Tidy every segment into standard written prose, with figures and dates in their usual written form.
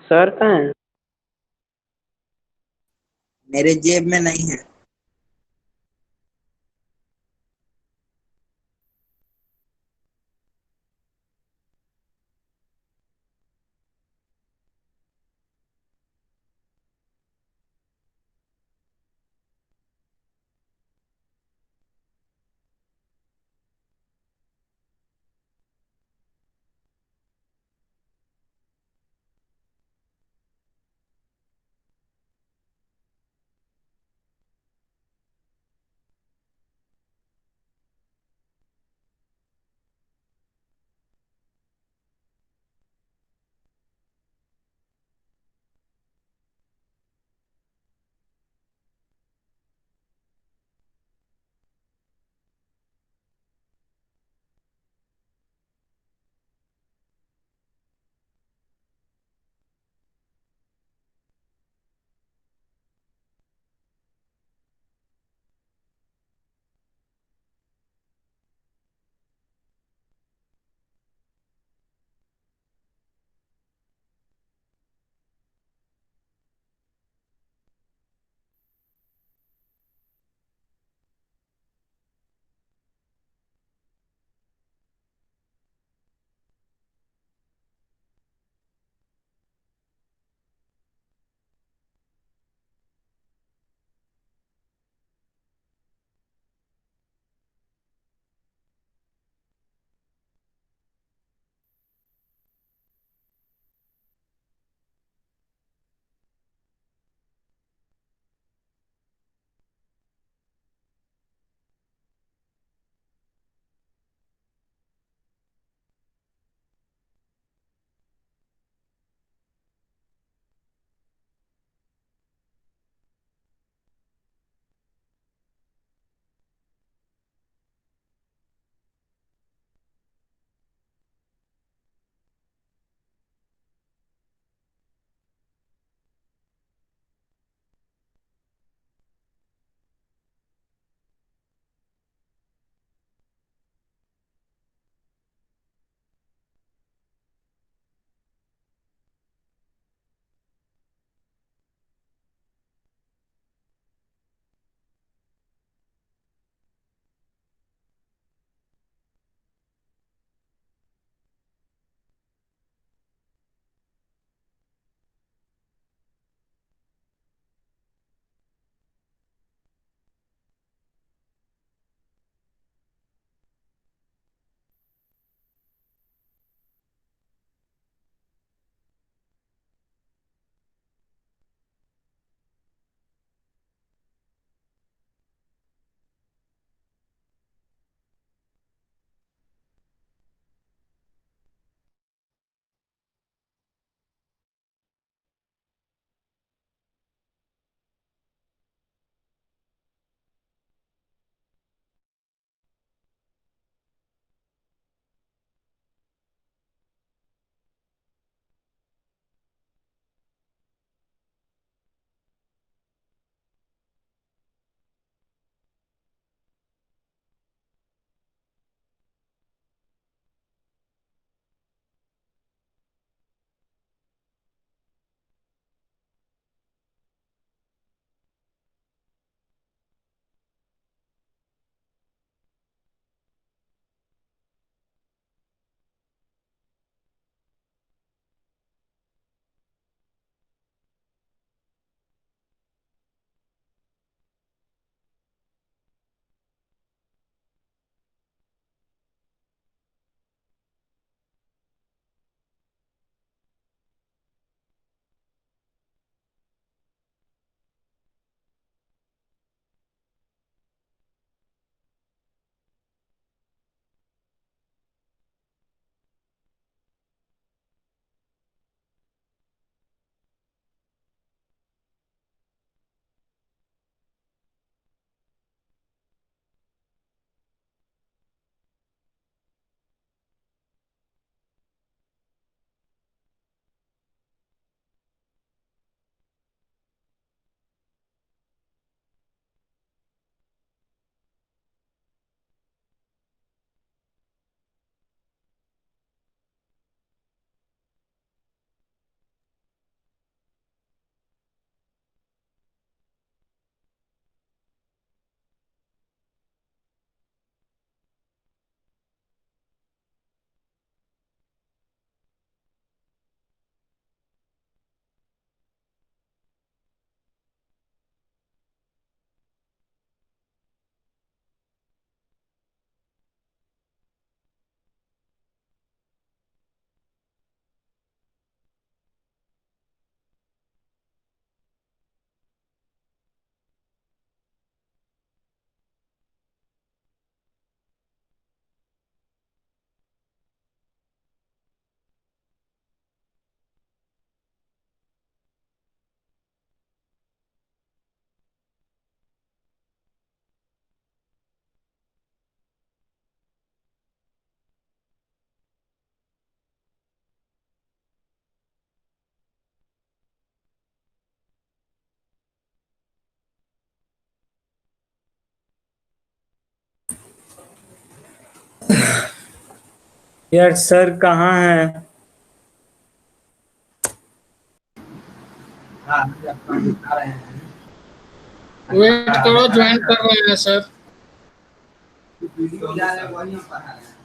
Sir कहाँ है? मेरे जेब में नहीं है। यार सर कहाँ हैं? हाँ अपना दिखा रहे हैं। वेट करो, ज्वाइन कर रहे हैं सर। वीडियो डाले वही हम पढ़ा रहे हैं।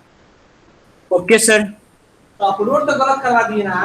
Okay sir. तो अपलोड तो गलत करवा दिए ना।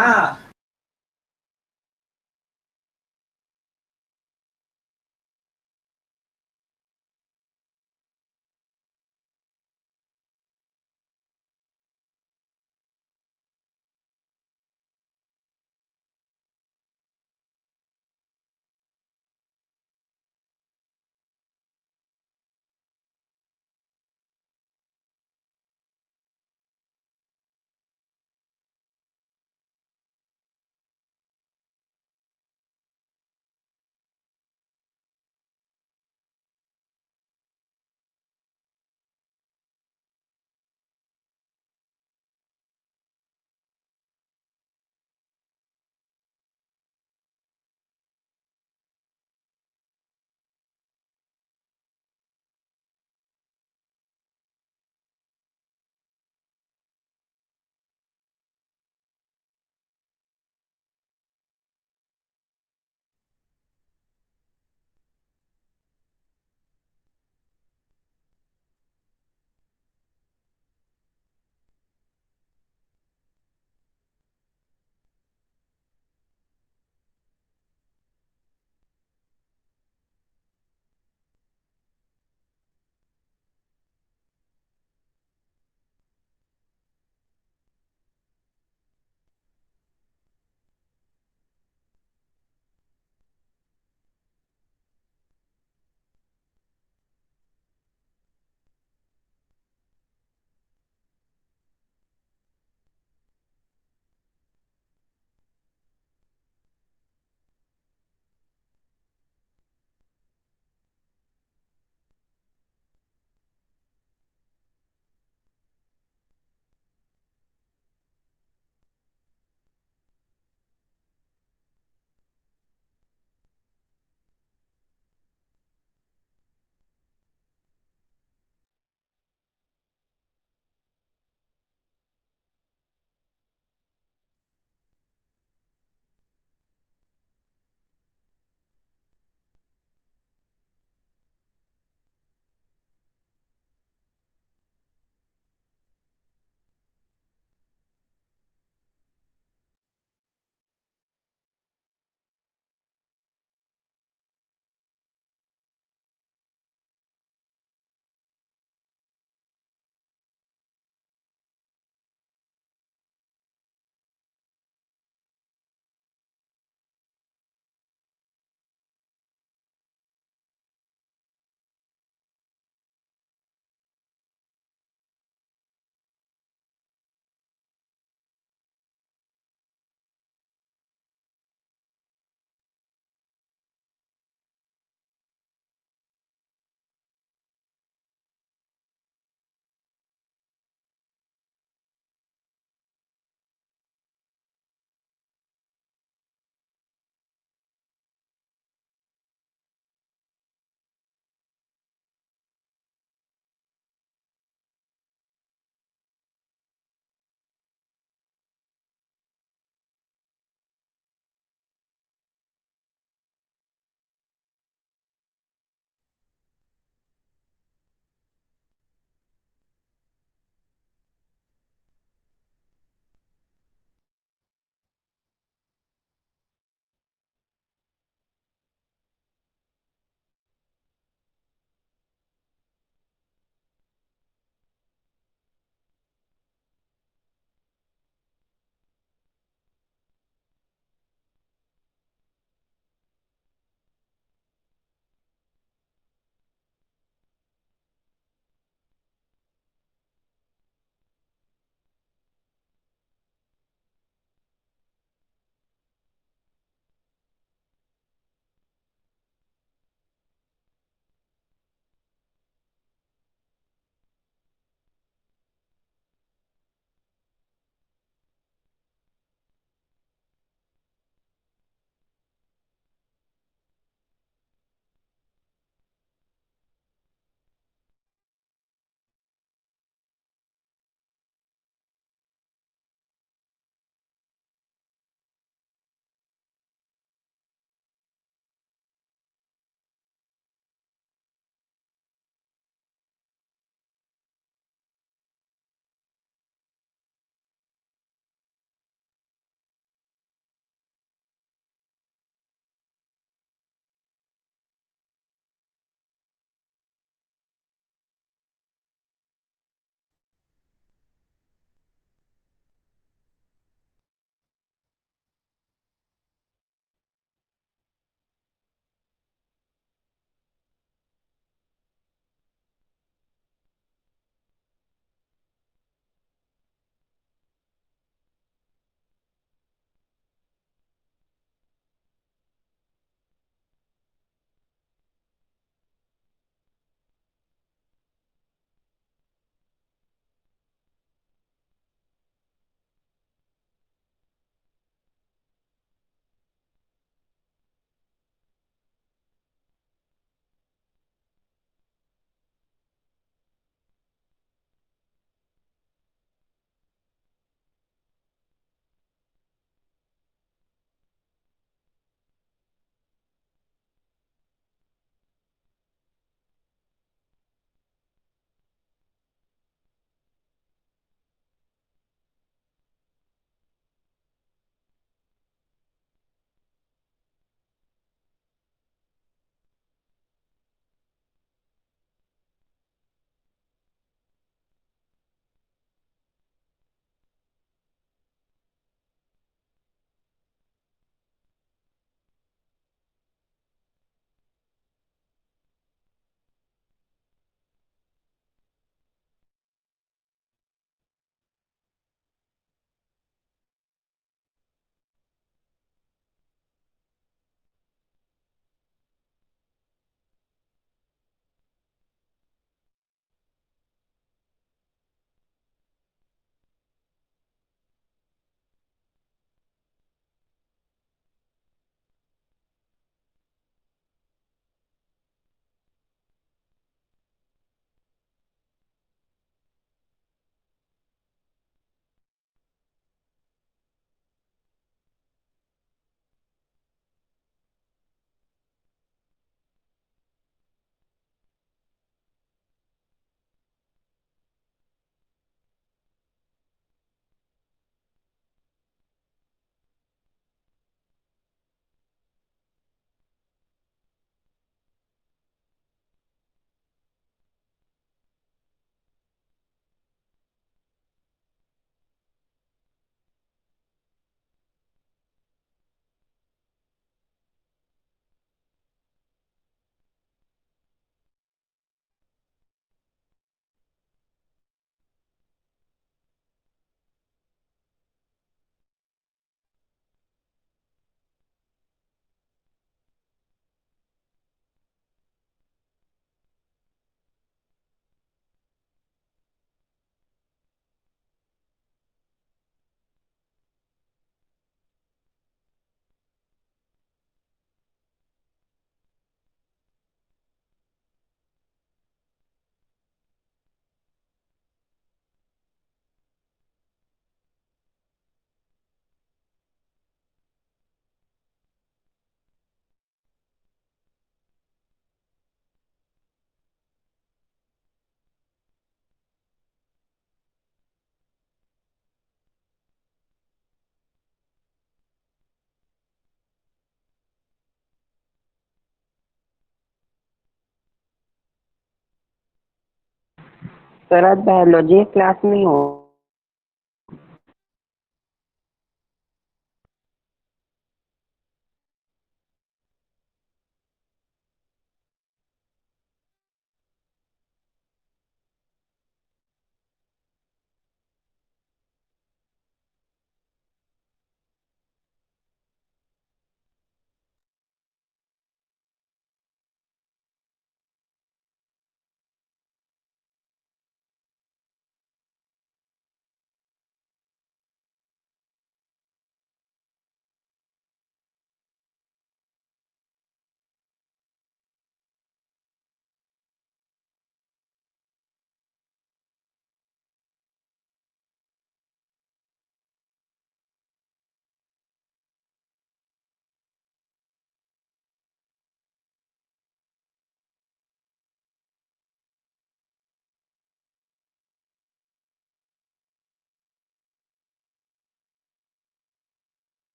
सर आज बायोलॉजी क्लास में हो।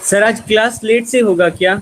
सर आज क्लास लेट से होगा क्या?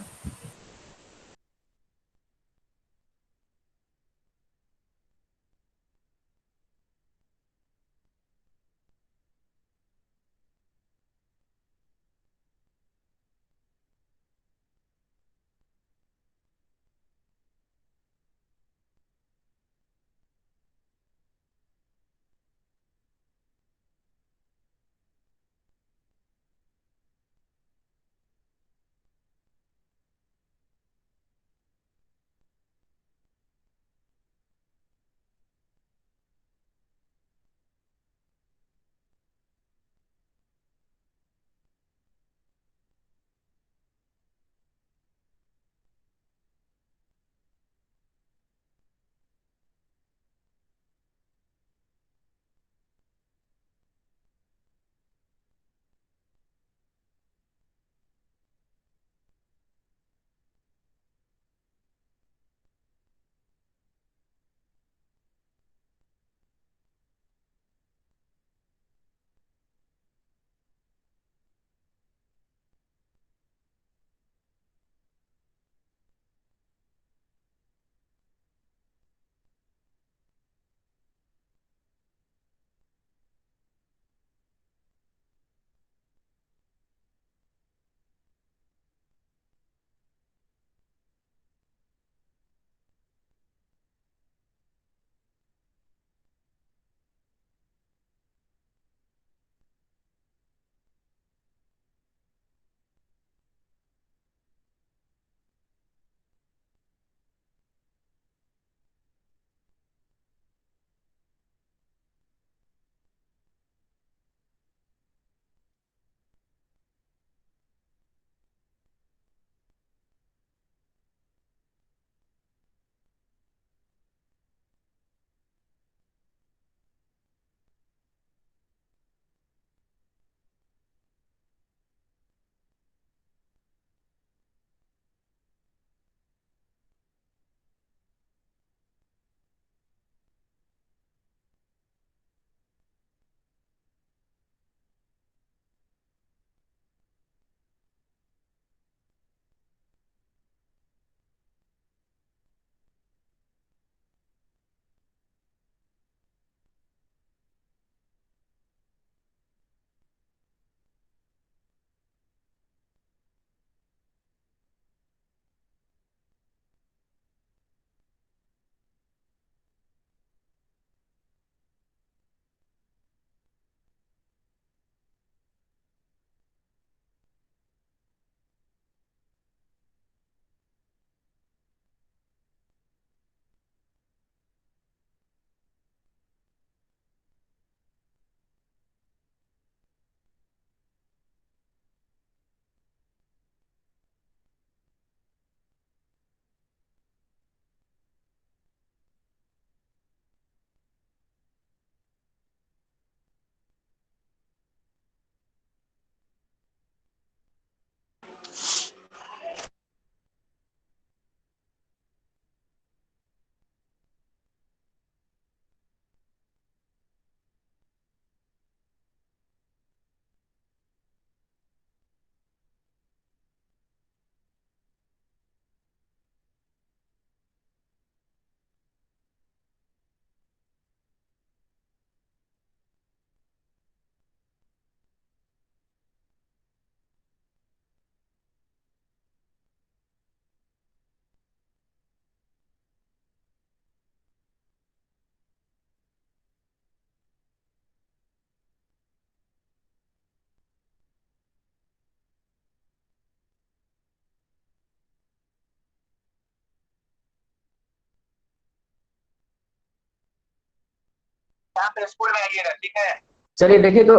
यहाँ पे स्कूल में आइएगा, ठीक है। चलिए देखिए तो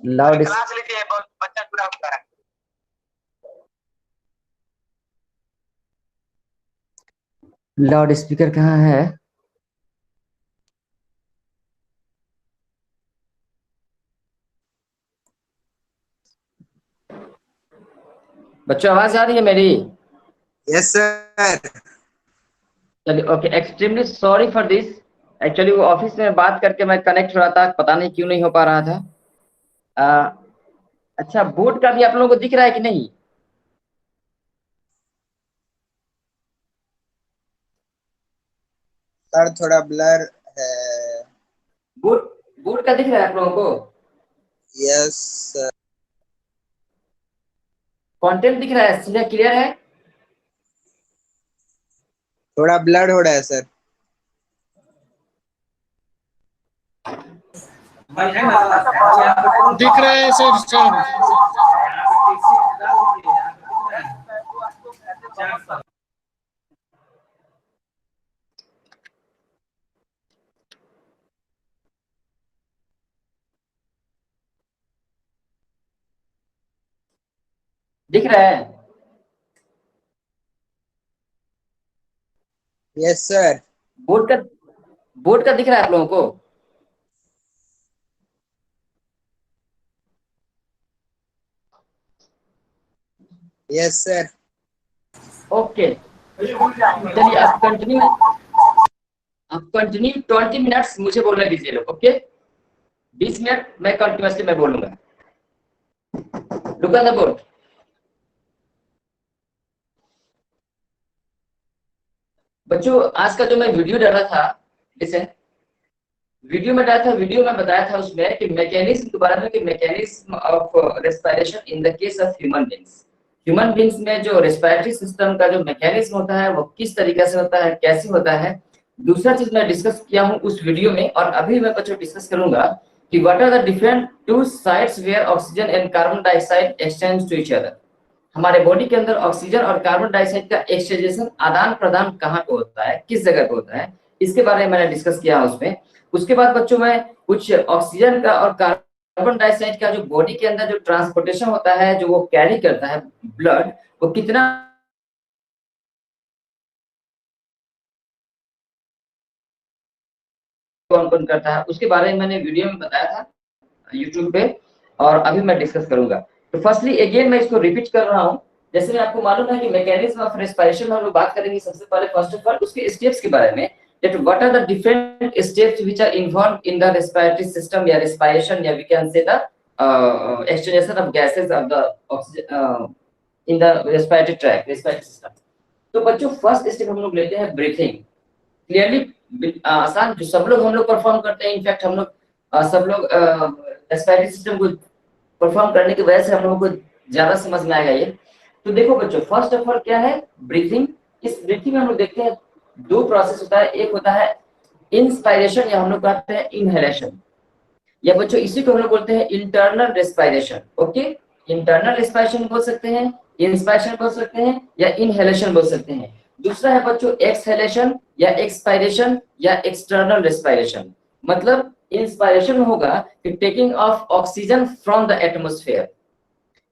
लाउड क्लास लीजिए, बच्चा पूरा होता है। लाउड स्पीकर कहाँ है? बच्चों आवाज आ रही है मेरी? Yes sir. चलिए okay, extremely sorry for this. Actually वो ऑफिस में बात करके मैं कनेक्ट हो रहा था, पता नहीं क्यों नहीं हो पा रहा था। अच्छा, बोर्ड का भी आप लोगों को दिख रहा है कि नहीं? सर थोड़ा ब्लर है। बोर्ड बोर्ड का दिख रहा है आप लोगों को? Yes sir. कंटेंट दिख रहा है, सीधा क्लियर है? थोड़ा ब्लर हो रहा है सर। भाई है ना यहाँ पे करो। दिख रहा है सर सर। यहाँ पे टीसी डाल दीजिए, यहाँ पे कितना है? 400। दिख रहा है? Yes sir. बोर्ड का बोर्ड का दिख रहा है आप लोगों को? Yes sir. ओके, चलिए आप कंटिन्यू 20 मिनट्स मुझे बोलने दीजिए लोग। ओके, 20 मिनट मैं कंटिन्यूअसली मैं बोलूंगा। Look on the board. बच्चों, आज का जो मैं वीडियो डाला था, लिसन, वीडियो में डाला था, वीडियो में बताया था उसमें कि मैकेनिज्म के बारे में, कि mechanism of respiration in the case of human beings. Human beings में जो रेस्पिरेटरी सिस्टम का जो मैकेनिज्म होता है वो किस तरीके से होता है, कैसे होता है। दूसरा चीज मैं डिस्कस किया हूं उस वीडियो में, और अभी मैं बच्चों डिस्कस करूंगा कि what are the different two sites where oxygen and carbon dioxide exchange to each other. हमारे बॉडी के अंदर ऑक्सीजन और कार्बन डाइऑक्साइड का एक्सचेंजेशन, आदान प्रदान कहाँ पे होता है, किस जगह पे होता है, इसके बारे में मैंने डिस्कस किया उसमें। उसके बाद बच्चों में कुछ ऑक्सीजन का और कार्बन डाइऑक्साइड का जो बॉडी के अंदर जो ट्रांसपोर्टेशन होता है, जो वो कैरी करता है ब्लड, वो कितना कौन कौन करता है, उसके बारे में मैंने वीडियो में बताया था यूट्यूब पे, और अभी मैं डिस्कस करूंगा। तो फर्स्टली अगेन मैं इसको रिपीट कर रहा हूँ। जैसे मैं आपको मालूम है कि मैकेनिज्म ऑफ रेस्पिरेशन में हम लोग बात करेंगे सबसे पहले फर्स्ट ऑफ ऑल उसके स्टेप्स के बारे में, that what are the different steps which are involved in the respiratory system या respiration, या we can say the exhalation of gases of the oxygen in the respiratory tract, respiratory system। तो बच्चों first step हम लोग लेते हैं breathing. Clearly आसान, जो सब लोग हम लोग परफॉर्म करते हैं, इनफैक्ट हम लोग सब लोग रेस्पिरेटरी सिस्टम को परफॉर्म करने की वजह से हम लोगों को ज्यादा समझ में आएगा ये। तो देखो बच्चों, फर्स्ट ऑफ ऑल क्या है ब्रीथिंग। इस ब्रीथिंग में हम लोग देखते हैं दो प्रोसेस होता है, एक होता है इंस्पायरेशन या हम लोग कहते हैं इनहेलेशन, या बच्चों इसी को हम लोग बोलते हैं internal respiration. Okay, internal respiration बोल सकते हैं, इंस्पायरेशन बोल सकते हैं, या इनहेलेशन बोल सकते हैं। दूसरा है बच्चों एक्सहेलेशन या एक्सपायरेशन या एक्सटर्नल रेस्पिरेशन। मतलब इंस्पायरेशन होगा कि taking of oxygen from the atmosphere,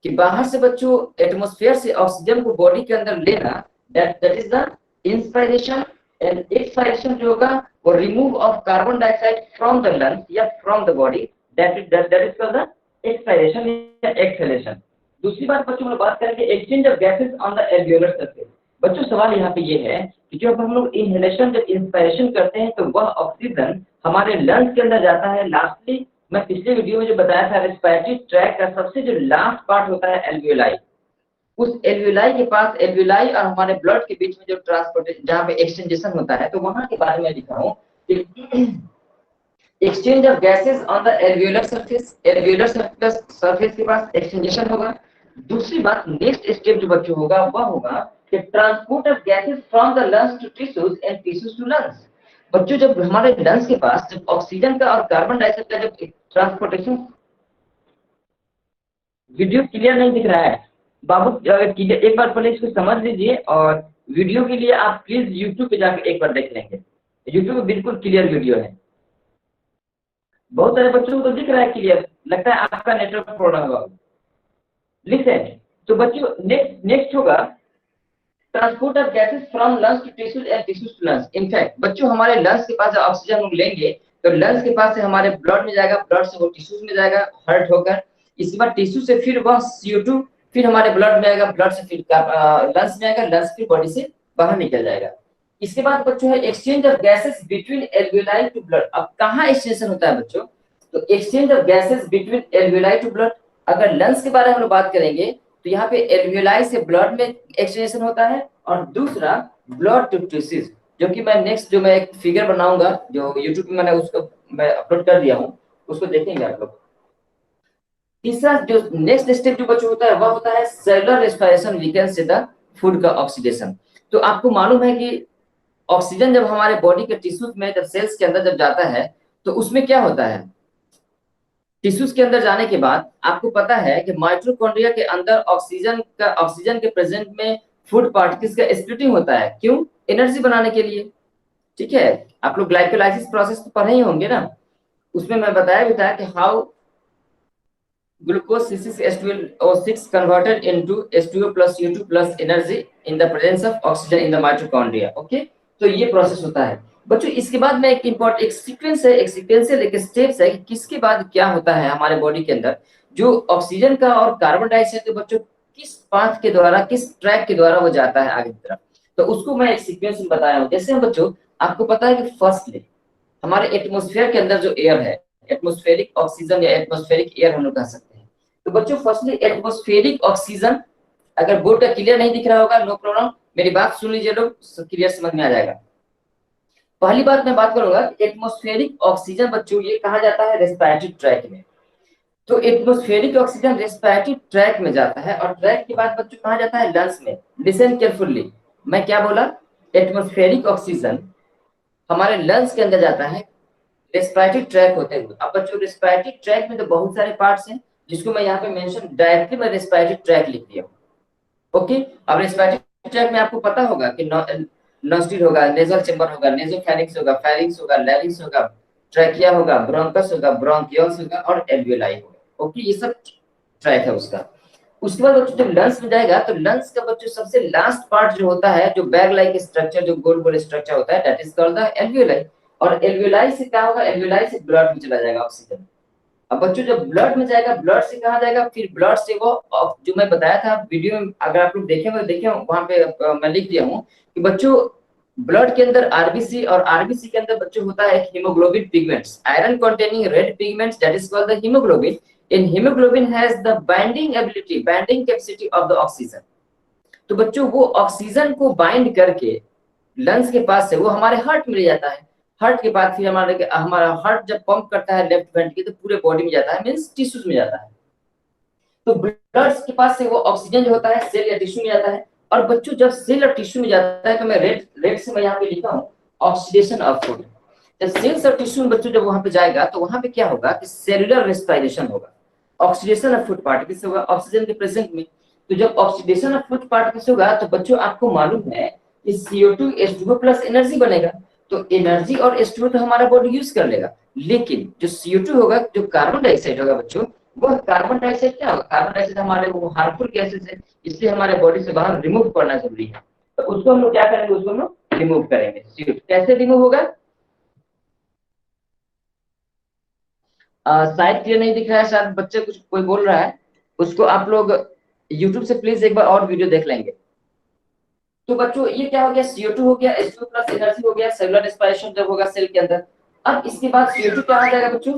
कि बाहर से बच्चों एटमॉस्फेयर से ऑक्सीजन को बॉडी के अंदर लेना, that is the inspiration. And expiration जो होगा वो remove of carbon dioxide from the lungs या from the body, that is called the expiration या एक्सहेलेशन। दूसरी बात बच्चों हम बात करेंगे exchange of gases on the alveolar surface. बच्चों सवाल यहाँ पे ये है कि जब हम लोग इनहेलेशन, जब इंस्पायरेशन करते हैं तो वह ऑक्सीजन हमारे लंग्स के अंदर जाता है। लास्टली मैं पिछले वीडियो में जो बताया था रेस्पिरेटरी ट्रैक का सबसे जो लास्ट पार्ट होता है एल्वियोलाई, उस एल्वियोलाई के पास, एल्वियोलाई और हमारे ब्लड के बीच में जो ट्रांसपोर्टेशन, जहाँ पे एक्सचेंजेशन होता है, तो वहां के बारे में लिखा हूँ कि exchange of gases on the alveolar surface, alveolar surface के पास एक्सचेंजेशन होगा। दूसरी बात नेक्स्ट स्टेप जो बच्चों होगा वह होगा कि transport of gases from the lungs to tissues and tissues to lungs. बच्चों जब हमारे लंग्स के पास जब ऑक्सीजन का और कार्बन डाइऑक्साइड का जब ट्रांसपोर्टेशन, वीडियो क्लियर नहीं दिख रहा है बाबू, क्लियर एक बार पहले इसको समझ लीजिए, और वीडियो के लिए आप प्लीज यूट्यूब पे जाकर एक बार देख लेंगे। यूट्यूब पे बिल्कुल क्लियर वीडियो है। बहुत सारे बच्चों को दिख रहा है क्लियर, लगता है आपका नेटवर्क प्रॉब्लम होगा। लिसन, तो बच्चों नेक्स्ट होगा transport of gases from lungs to tissues and tissues to lungs. In fact बच्चों हमारे लंग्स के पास ऑक्सीजन हम लेंगे तो लंग्स के पास से हमारे ब्लड में जाएगा, ब्लड से वो टिश्यूज में जाएगा हर्ट होकर, इसके बाद टिश्यू से फिर वह CO2 फिर हमारे ब्लड में आएगा, ब्लड से फिर लंग्स में आएगा, लंग्स फिर बॉडी से बाहर निकल जाएगा। इसके बाद बच्चों है exchange of gases between alveoli to blood. अब कहाँ एक्सचेंज होता है बच्चों, तो exchange of gases between alveoli to blood. अगर लंग्स के बारे में हम लोग बात करेंगे तो यहाँ पे एल्वियोलाई से ब्लड में एक्सटेंशन होता है, और दूसरा ब्लड टू टिश्यूज, जो कि मैं नेक्स्ट जो मैं एक फिगर बनाऊंगा जो यूट्यूब में मैंने उसको मैं अपलोड कर दिया हूँ, उसको देखेंगे आप लोग। तीसरा जो नेक्स्ट स्टेप जो बच्चों होता है वह होता है cellular respiration, we can say the food का ऑक्सीडेशन। तो आपको मालूम है कि ऑक्सीजन जब हमारे बॉडी के टिश्यूज में, जब सेल्स के अंदर जब जाता है तो उसमें क्या होता है, टिश्यूज के अंदर जाने के बाद आपको पता है कि माइटोकॉन्ड्रिया के अंदर ऑक्सीजन के प्रेजेंट में फूड पार्टिकल्स का स्प्लिटिंग होता है। क्यों? एनर्जी बनाने के लिए। ठीक है, आप लोग ग्लाइकोलाइसिस प्रोसेस तो पढ़े ही होंगे ना, उसमें मैं बताया भी था कि how glucose C6H12O6 converted into H2O plus U2 plus energy in the presence of oxygen in the mitochondria। Okay, तो ये प्रोसेस होता है बच्चों। इसके बाद में एक सीक्वेंस है, एक सीक्वेंशियल एक स्टेप्स है कि किसके बाद क्या होता है हमारे बॉडी के अंदर, जो ऑक्सीजन का और कार्बन डाइऑक्साइड के बच्चों किस पाथ के द्वारा, किस ट्रैक के द्वारा वो जाता है आगे की तरफ, तो उसको मैं एक सीक्वेंस में बताया हूँ। जैसे बच्चों आपको पता है कि फर्स्टली हमारे एटमोस्फेयर के अंदर जो एयर है, एटमोस्फेरिक ऑक्सीजन या एटमोस्फेरिक एयर हम लोग कह सकते हैं। तो बच्चों फर्स्टली एटमोस्फेरिक ऑक्सीजन, अगर बोर्ड का क्लियर नहीं दिख रहा होगा नो प्रॉब्लम, मेरी बात सुन लीजिए लोग, क्लियर समझ में आ जाएगा। पहली बात मैं बात करूंगा एटमोस्फेरिक ऑक्सीजन बच्चों ये कहा जाता है रेस्पिरेटरी ट्रैक में। तो एटमोस्फेरिक ऑक्सीजन रेस्पिरेटरी ट्रैक में जाता है, और ट्रैक के बाद बच्चों कहा जाता है लंग्स में। लिसन केयरफुली, मैं क्या बोला, एटमोस्फेरिक ऑक्सीजन हमारे लंग्स के अंदर जाता है रेस्पिरेटरी ट्रैक होते हुए। अब बच्चों रेस्पिरेटरी ट्रैक में तो बहुत सारे पार्ट्स हैं, जिसको मैं यहाँ पे मेंशन डायरेक्टली मैं रेस्पिरेटरी ट्रैक लिख दिया हूँ। ओके, अब रेस्पिरेटरी ट्रैक में आपको पता होगा कि नॉस्ट्रिल होगा, नेजल चेंबर होगा, नेसोफैरिंक्स होगा, फेरिंक्स होगा, लैरिंक्स होगा, ट्रैकिया होगा, ब्रोंकस होगा, ब्रोंकियल्स होगा और एल्वियोलाई होगा। ओके, ये सब ट्रैक है उसका। उसके बाद बच्चों जब लंग्स में जाएगा तो लंग्स का बच्चों सबसे लास्ट पार्ट जो होता है, जो बैग लाइक स्ट्रक्चर, जो गोल गोल स्ट्रक्चर होता है, that is called the alveoli. और एल्वियोलाई से क्या होगा, एल्वियोलाई से ब्लड में चला जाएगा ऑक्सीजन। अब बच्चों जब ब्लड में जाएगा, ब्लड से कहाँ जाएगा, फिर ब्लड से वो जो मैं बताया था वीडियो में, अगर आप लोग देखे वहां पे मैं लिख दिया हूँ कि बच्चों ब्लड के अंदर आरबीसी, और आरबीसी के अंदर बच्चों होता है haemoglobin pigments, iron containing red pigments, that is called the haemoglobin. In haemoglobin has the binding ability, binding capacity of the oxygen. तो बच्चों वो ऑक्सीजन को बाइंड करके लंग्स के पास से वो हमारे हार्ट में ले जाता है। हार्ट के बाद फिर हमारा हार्ट जब पंप करता है लेफ्ट वेंट्रिकल तो पूरे बॉडी में जाता है, मींस टिश्यूज में जाता है। तो ब्लड के पास से वो ऑक्सीजन जो होता है सेल या टिश्यू में जाता है। और बच्चों जब सेल और टिश्यू में जाता है तो मैं रेड से मैं यहाँ पे लिखा हूँ ऑक्सीडेशन ऑफ फूड। जब सेल्स और टिश्यू में बच्चों जब वहां पे जाएगा तो वहां पे क्या होगा कि सेलुलर रेस्पिरेशन होगा, ऑक्सीडेशन ऑफ फूड पार्टिकल्स होगा ऑक्सीजन के प्रेजेंट में। तो जब ऑक्सीडेशन ऑफ फूड पार्टिकल्स होगा तो बच्चों आपको मालूम है कि CO2 H2O प्लस एनर्जी बनेगा। तो एनर्जी और H2O तो हमारा बॉडी यूज कर लेगा, लेकिन जो CO2 होगा, जो कार्बन डाइऑक्साइड होगा बच्चों, वो कार्बन डाइऑक्साइड क्या होगा, कार्बन डाइऑक्साइड हमारे वो हार्मफुल गैसेस है, इसलिए हमारे बॉडी से बाहर रिमूव करना जरूरी है। तो उसको हम लोग क्या करेंगे, उसको हम लोग रिमूव करेंगे। CO2 कैसे रिमूव होगा, शायद क्लियर नहीं दिख रहा है, शायद बच्चे कुछ कोई बोल रहा है, उसको आप लोग यूट्यूब से प्लीज एक बार और वीडियो देख लेंगे। तो बच्चों ये क्या हो गया, CO2 हो गया, H2O प्लस एनर्जी हो गया, सेलुलर रेस्पिरेशन जब होगा सेल के अंदर। अब इसके बाद CO2 क्या आ जाएगा बच्चों,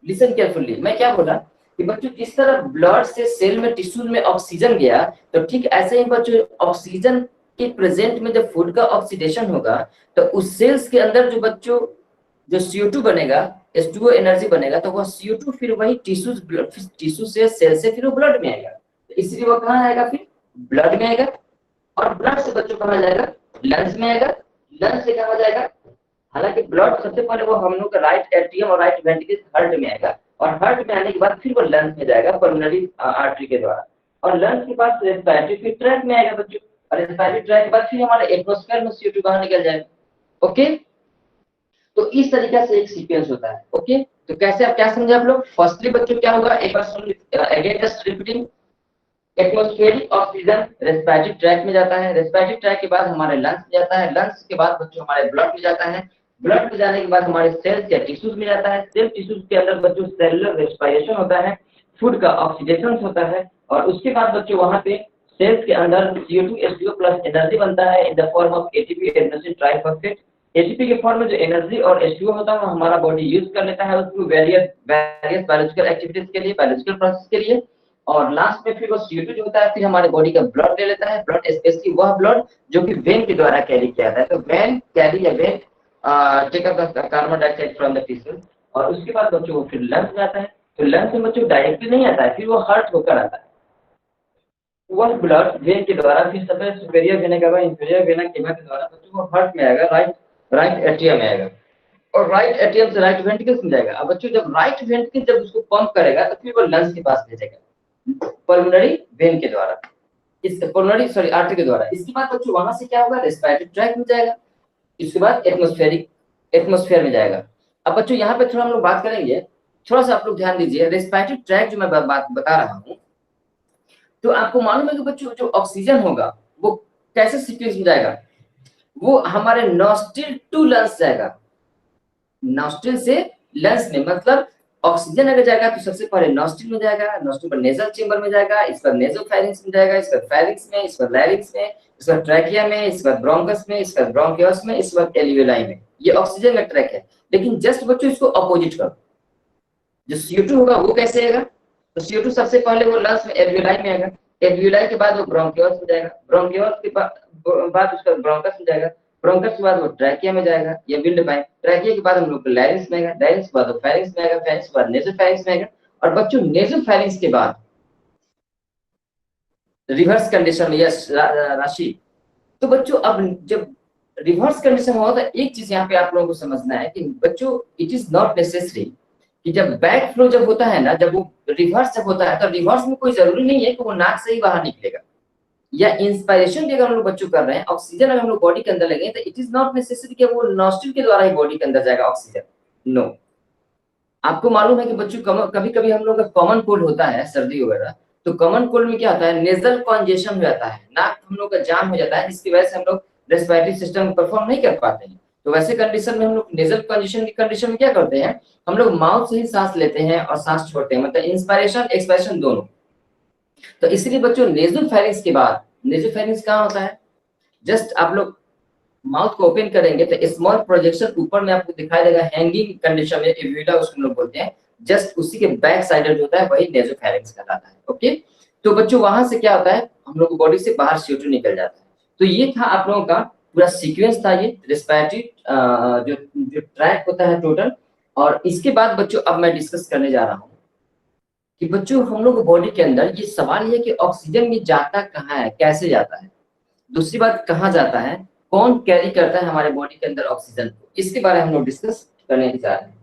लिसन केयरफुली, मैं क्या बोला कि बच्चों जिस तरह ब्लड से सेल में टिश्यूज में ऑक्सीजन गया, तो ठीक ऐसे ही बच्चों ऑक्सीजन के प्रेजेंट में जब फूड का ऑक्सीडेशन होगा तो उस सेल्स के अंदर जो बच्चों जो CO2 बनेगा, H2O एनर्जी बनेगा, तो वह CO2 फिर वही टिश्यू से सेल से फिर वो ब्लड में आएगा। तो इसलिए वो कहाँ आएगा, फिर ब्लड में आएगा। और ब्लड से बच्चों कहाँ जाएगा, लंग्स में आएगा। लंग्स से कहाँ जाएगा, हालांकि ब्लड सबसे पहले वो हम लोग का राइट एट्रियम और राइट वेंट्रिकल हार्ट में आएगा, और हार्ट में आने के बाद फिर वो लंग्स में जाएगा पल्मोनरी आर्टरी के द्वारा, और लंग्स के पास रेस्पिरेटरी फिर ट्रैक में आएगा बच्चों, और रेस्पिरेटरी ट्रैक के बाद फिर हमारे एटमॉस्फेयर में CO2 बाहर निकल जाएगा। ओके, तो इस तरीके से एक सीक्वेंस होता है। ओके, तो कैसे आप क्या समझे आप लोग, फर्स्टली बच्चों क्या होगा, एक बार सुन, again just repeating, atmospheric oxygen respiratory tract में जाता है, रेस्पिरेटरी ट्रैक के बाद हमारे लंग्स में जाता है, लंग्स के बाद बच्चों हमारे ब्लड में जाता है, ब्लड में जाने के बाद हमारे सेल्स या टिश्यूज में जाता है, सेल टिश्यूज के अंदर बच्चों सेलुलर रेस्पिरेशन होता है, फूड का ऑक्सीडेशन होता है, और उसके बाद बच्चों वहां पे सेल्स के अंदर CO2 H2O प्लस एनर्जी बनता है in the form of ATP adenosine triphosphate. ATP के फॉर्म में जो एनर्जी और H2O होता है वो हमारा बॉडी यूज कर लेता है उसको वेरियस वेरियस बायोलॉजिकल एक्टिविटीज के लिए, बायोलॉजिकल प्रोसेस के लिए। और लास्ट में फिर वो CO2 जो होता है फिर हमारे बॉडी का ब्लड ले लेता है, ब्लड स्पेशली वह ब्लड जो कि वेन के द्वारा कैरी किया जाता है। तो वेन कैरी या vein take up the carbon dioxide from the tissues, और उसके बाद बच्चों को फिर लंग्स में आता है। तो लंग्स में बच्चों डायरेक्टली नहीं आता है, फिर वो हार्ट होकर आता है। वह ब्लड वेन के द्वारा फिर सबसे सुपेरियर वेना के बाद इंफीरियर वेना केवा के द्वारा बच्चों को हार्ट में आएगा, राइट एट्रियम में आएगा, और राइट एट्रियम से राइट वेंट्रिकल्स में जाएगा। अब बच्चों जब राइट वेंट्रिकल जब उसको पंप करेगा तो फिर वो लंग्स के पास भेजेगा पल्मोनरी वेन के द्वारा, इस पल्मोनरी सॉरी आर्टरी के द्वारा। इसके बाद बच्चों वहां से क्या होगा, रेस्पिरेटरी ट्रैक में जाएगा, इसके बाद एटमॉस्फेयर में जाएगा। अब बच्चों यहाँ पे थोड़ा हम लोग बात करेंगे, थोड़ा सा आप लोग ध्यान दीजिए। रेस्पिरेटरी ट्रैक जो मैं बात बता रहा हूँ, तो आपको मालूम है कि बच्चों जो ऑक्सीजन होगा वो कैसे सीक्वेंस में जाएगा, वो हमारे नॉस्ट्रिल टू लंग्स जाएगा, नॉस्ट्रिल से लंग्स में। मतलब ऑक्सीजन अगर जाएगा तो सबसे पहले नॉस्ट्रिल में जाएगा, नॉस्ट्रिल पर नेजल चेंबर में जाएगा, इस पर नेजोफैरिंक्स में जाएगा, इस पर फेरिंक्स में, इस पर लैरिंक्स में, इस पर ट्रैकिया में, इस पर ब्रोंकस में, इस पर ब्रोंकियस में, इस पर एल्वियोलाई में। ये ऑक्सीजन का ट्रैक है। लेकिन जस्ट बच्चों इसको अपोजिट करो, जो CO2 होगा वो कैसे आएगा, तो CO2 सबसे पहले वो लंग्स में एल्वियोलाई में आएगा, एल्वियोलाई के बाद वो ब्रोंकियस में जाएगा, ब्रोंकियस के बाद उसका ब्रोंकस में जाएगा, ब्रोंकस के बाद वो ट्रैकिया में जाएगा, ये बिल्ड पाइप, ट्रैकिया के बाद हम लोग लैरिंक्स में आएगा, लैरिंक्स के बाद वो फेरिंक्स में आएगा, फेरिंक्स के बाद नेसोफैरिंक्स में आएगा, और बच्चों नेसोफैरिंक्स के बाद रिवर्स कंडीशन में, यस राशि। तो बच्चों अब जब रिवर्स कंडीशन हुआ तो एक चीज यहाँ पे आप लोगों को समझना है कि बच्चों इट इज नॉट नेसेसरी कि जब बैक फ्लो जब होता है ना, जब वो रिवर्स जब होता है तो रिवर्स में कोई जरूरी नहीं है कि वो नाक से ही बाहर निकलेगा, या इंस्पायरेशन भी अगर हम लोग बच्चों कर रहे हैं, ऑक्सीजन अगर हम लोग बॉडी के अंदर लगे तो इट इज नॉट नेसेसरी कि वो नॉस्ट्रिल के द्वारा ही बॉडी के अंदर जाएगा ऑक्सीजन, नो। आपको मालूम है कि बच्चों कभी कभी हम लोग का कॉमन कोल्ड होता है, सर्दी वगैरह, तो कॉमन कोल्ड में क्या होता है, नेजल कॉन्जेशन हो जाता है, नाक हम लोग का जाम हो जाता है, जिसकी वजह से हम लोग रेस्पिरेटरी सिस्टम परफॉर्म नहीं कर पाते हैं। तो वैसे कंडीशन में हम लोग नेजल कॉन्जेशन की कंडीशन में क्या करते हैं, हम लोग माउथ से ही सांस लेते हैं और सांस छोड़ते हैं, मतलब इंस्पायरेशन एक्सपायरेशन दोनों। तो इसलिए बच्चों नेजोफैरिंक्स के बाद, नेजोफैरिंक्स कहाँ होता है, जस्ट आप लोग माउथ को ओपन करेंगे तो स्मॉल प्रोजेक्शन ऊपर में आपको दिखाई देगा, हैंगिंग कंडीशन में एविटा उसको लोग बोलते हैं, जस्ट उसी के बैक साइड जो होता है वही नेजोफैरिंक्स कहलाता है। ओके, तो बच्चों वहां से क्या होता है, हम लोग बॉडी से बाहर CO2 निकल जाता है। तो ये था आप लोगों का पूरा सीक्वेंस था, ये रेस्पिरेटरी जो ट्रैक होता है टोटल। और इसके बाद बच्चों अब मैं डिस्कस करने जा रहा हूँ कि बच्चों हम लोग बॉडी के अंदर ये सवाल है कि ऑक्सीजन ये जाता कहाँ है, कैसे जाता है, दूसरी बात कहाँ जाता है, कौन कैरी करता है हमारे बॉडी के अंदर ऑक्सीजन को, इसके बारे में हम लोग डिस्कस करने जा रहे हैं।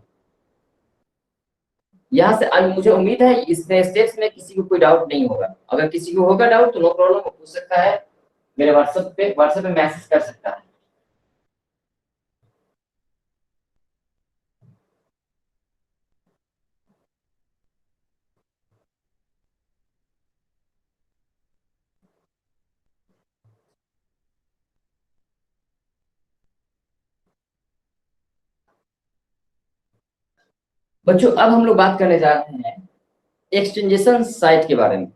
यहाँ से आज मुझे उम्मीद है इसमें स्टेप्स में किसी को कोई डाउट नहीं होगा, अगर किसी को होगा डाउट तो नो प्रॉब्लम, वो पूछ सकता है मेरे व्हाट्सएप पे मैसेज कर सकता है। बच्चों अब हम लोग बात करने जा रहे हैं एक्सचेंजेशन साइट के बारे में।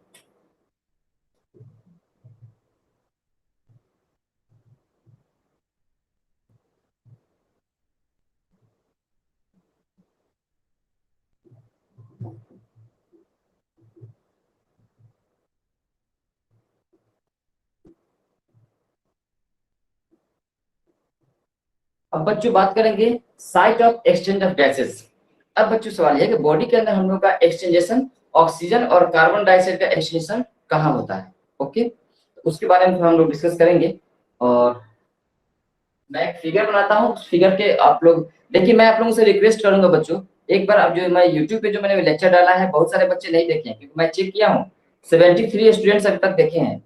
अब बच्चों बात करेंगे site of exchange of gases. अब बच्चों सवाल है कि बॉडी के अंदर हम लोग का एक्सचेंजेशन, ऑक्सीजन और कार्बन डाइऑक्साइड का एक्सचेंजेशन कहाँ होता है। ओके, उसके बारे में हम लोग डिस्कस करेंगे। और मैं एक फिगर बनाता हूँ, उस फिगर के आप लोग देखिए। मैं आप लोगों से रिक्वेस्ट करूंगा बच्चों, एक बार अब जो मैं यूट्यूब पे जो मैंने लेक्चर डाला है बहुत सारे बच्चे नहीं देखे हैं, क्योंकि मैं चेक किया हूँ 73 स्टूडेंट्स अभी तक देखे हैं,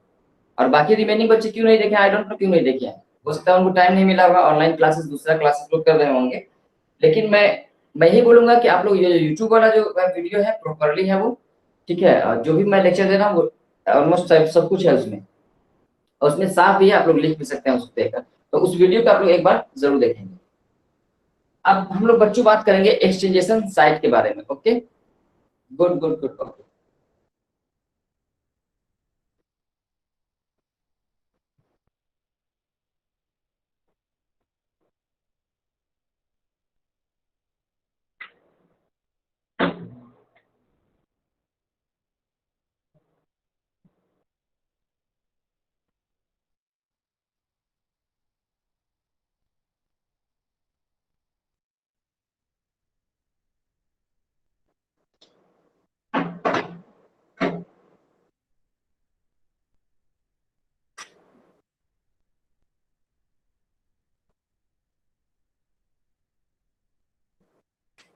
और बाकी रिमेनिंग बच्चे क्यों नहीं देखे, आई डोंट नो क्यों नहीं देखे हैं। हो सकता है उनको टाइम नहीं मिला होगा, ऑनलाइन क्लासेस दूसरा क्लासेस लोग कर रहे होंगे। लेकिन मैं ही बोलूंगा कि आप लोग ये यूट्यूब वाला जो वीडियो है प्रॉपरली है वो, ठीक है, और जो भी मैं लेक्चर दे रहा हूँ वो ऑलमोस्ट सब कुछ है उसमें, और उसमें साफ भी है, आप लोग लिख भी सकते हैं उसको देखकर। तो उस वीडियो को आप लोग एक बार जरूर देखेंगे। अब हम लोग बच्चों बात करेंगे एक्सचेंजेशन साइट के बारे में। Okay, good good good. Okay,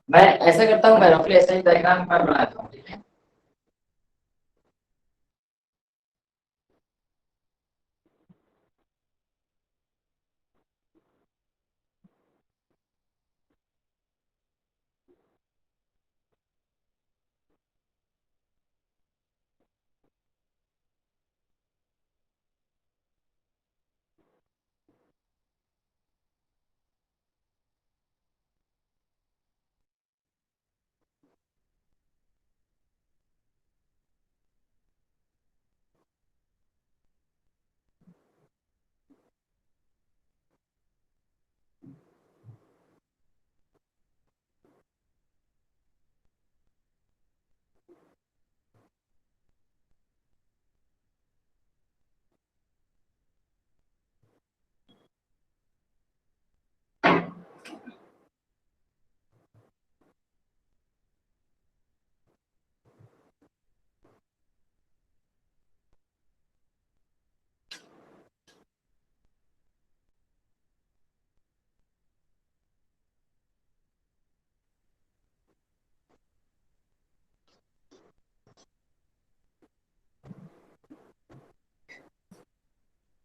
मैं ऐसा करता हूँ, मैं रफली ऐसा ही डायग्राम मैं बनाता हूँ, ठीक है।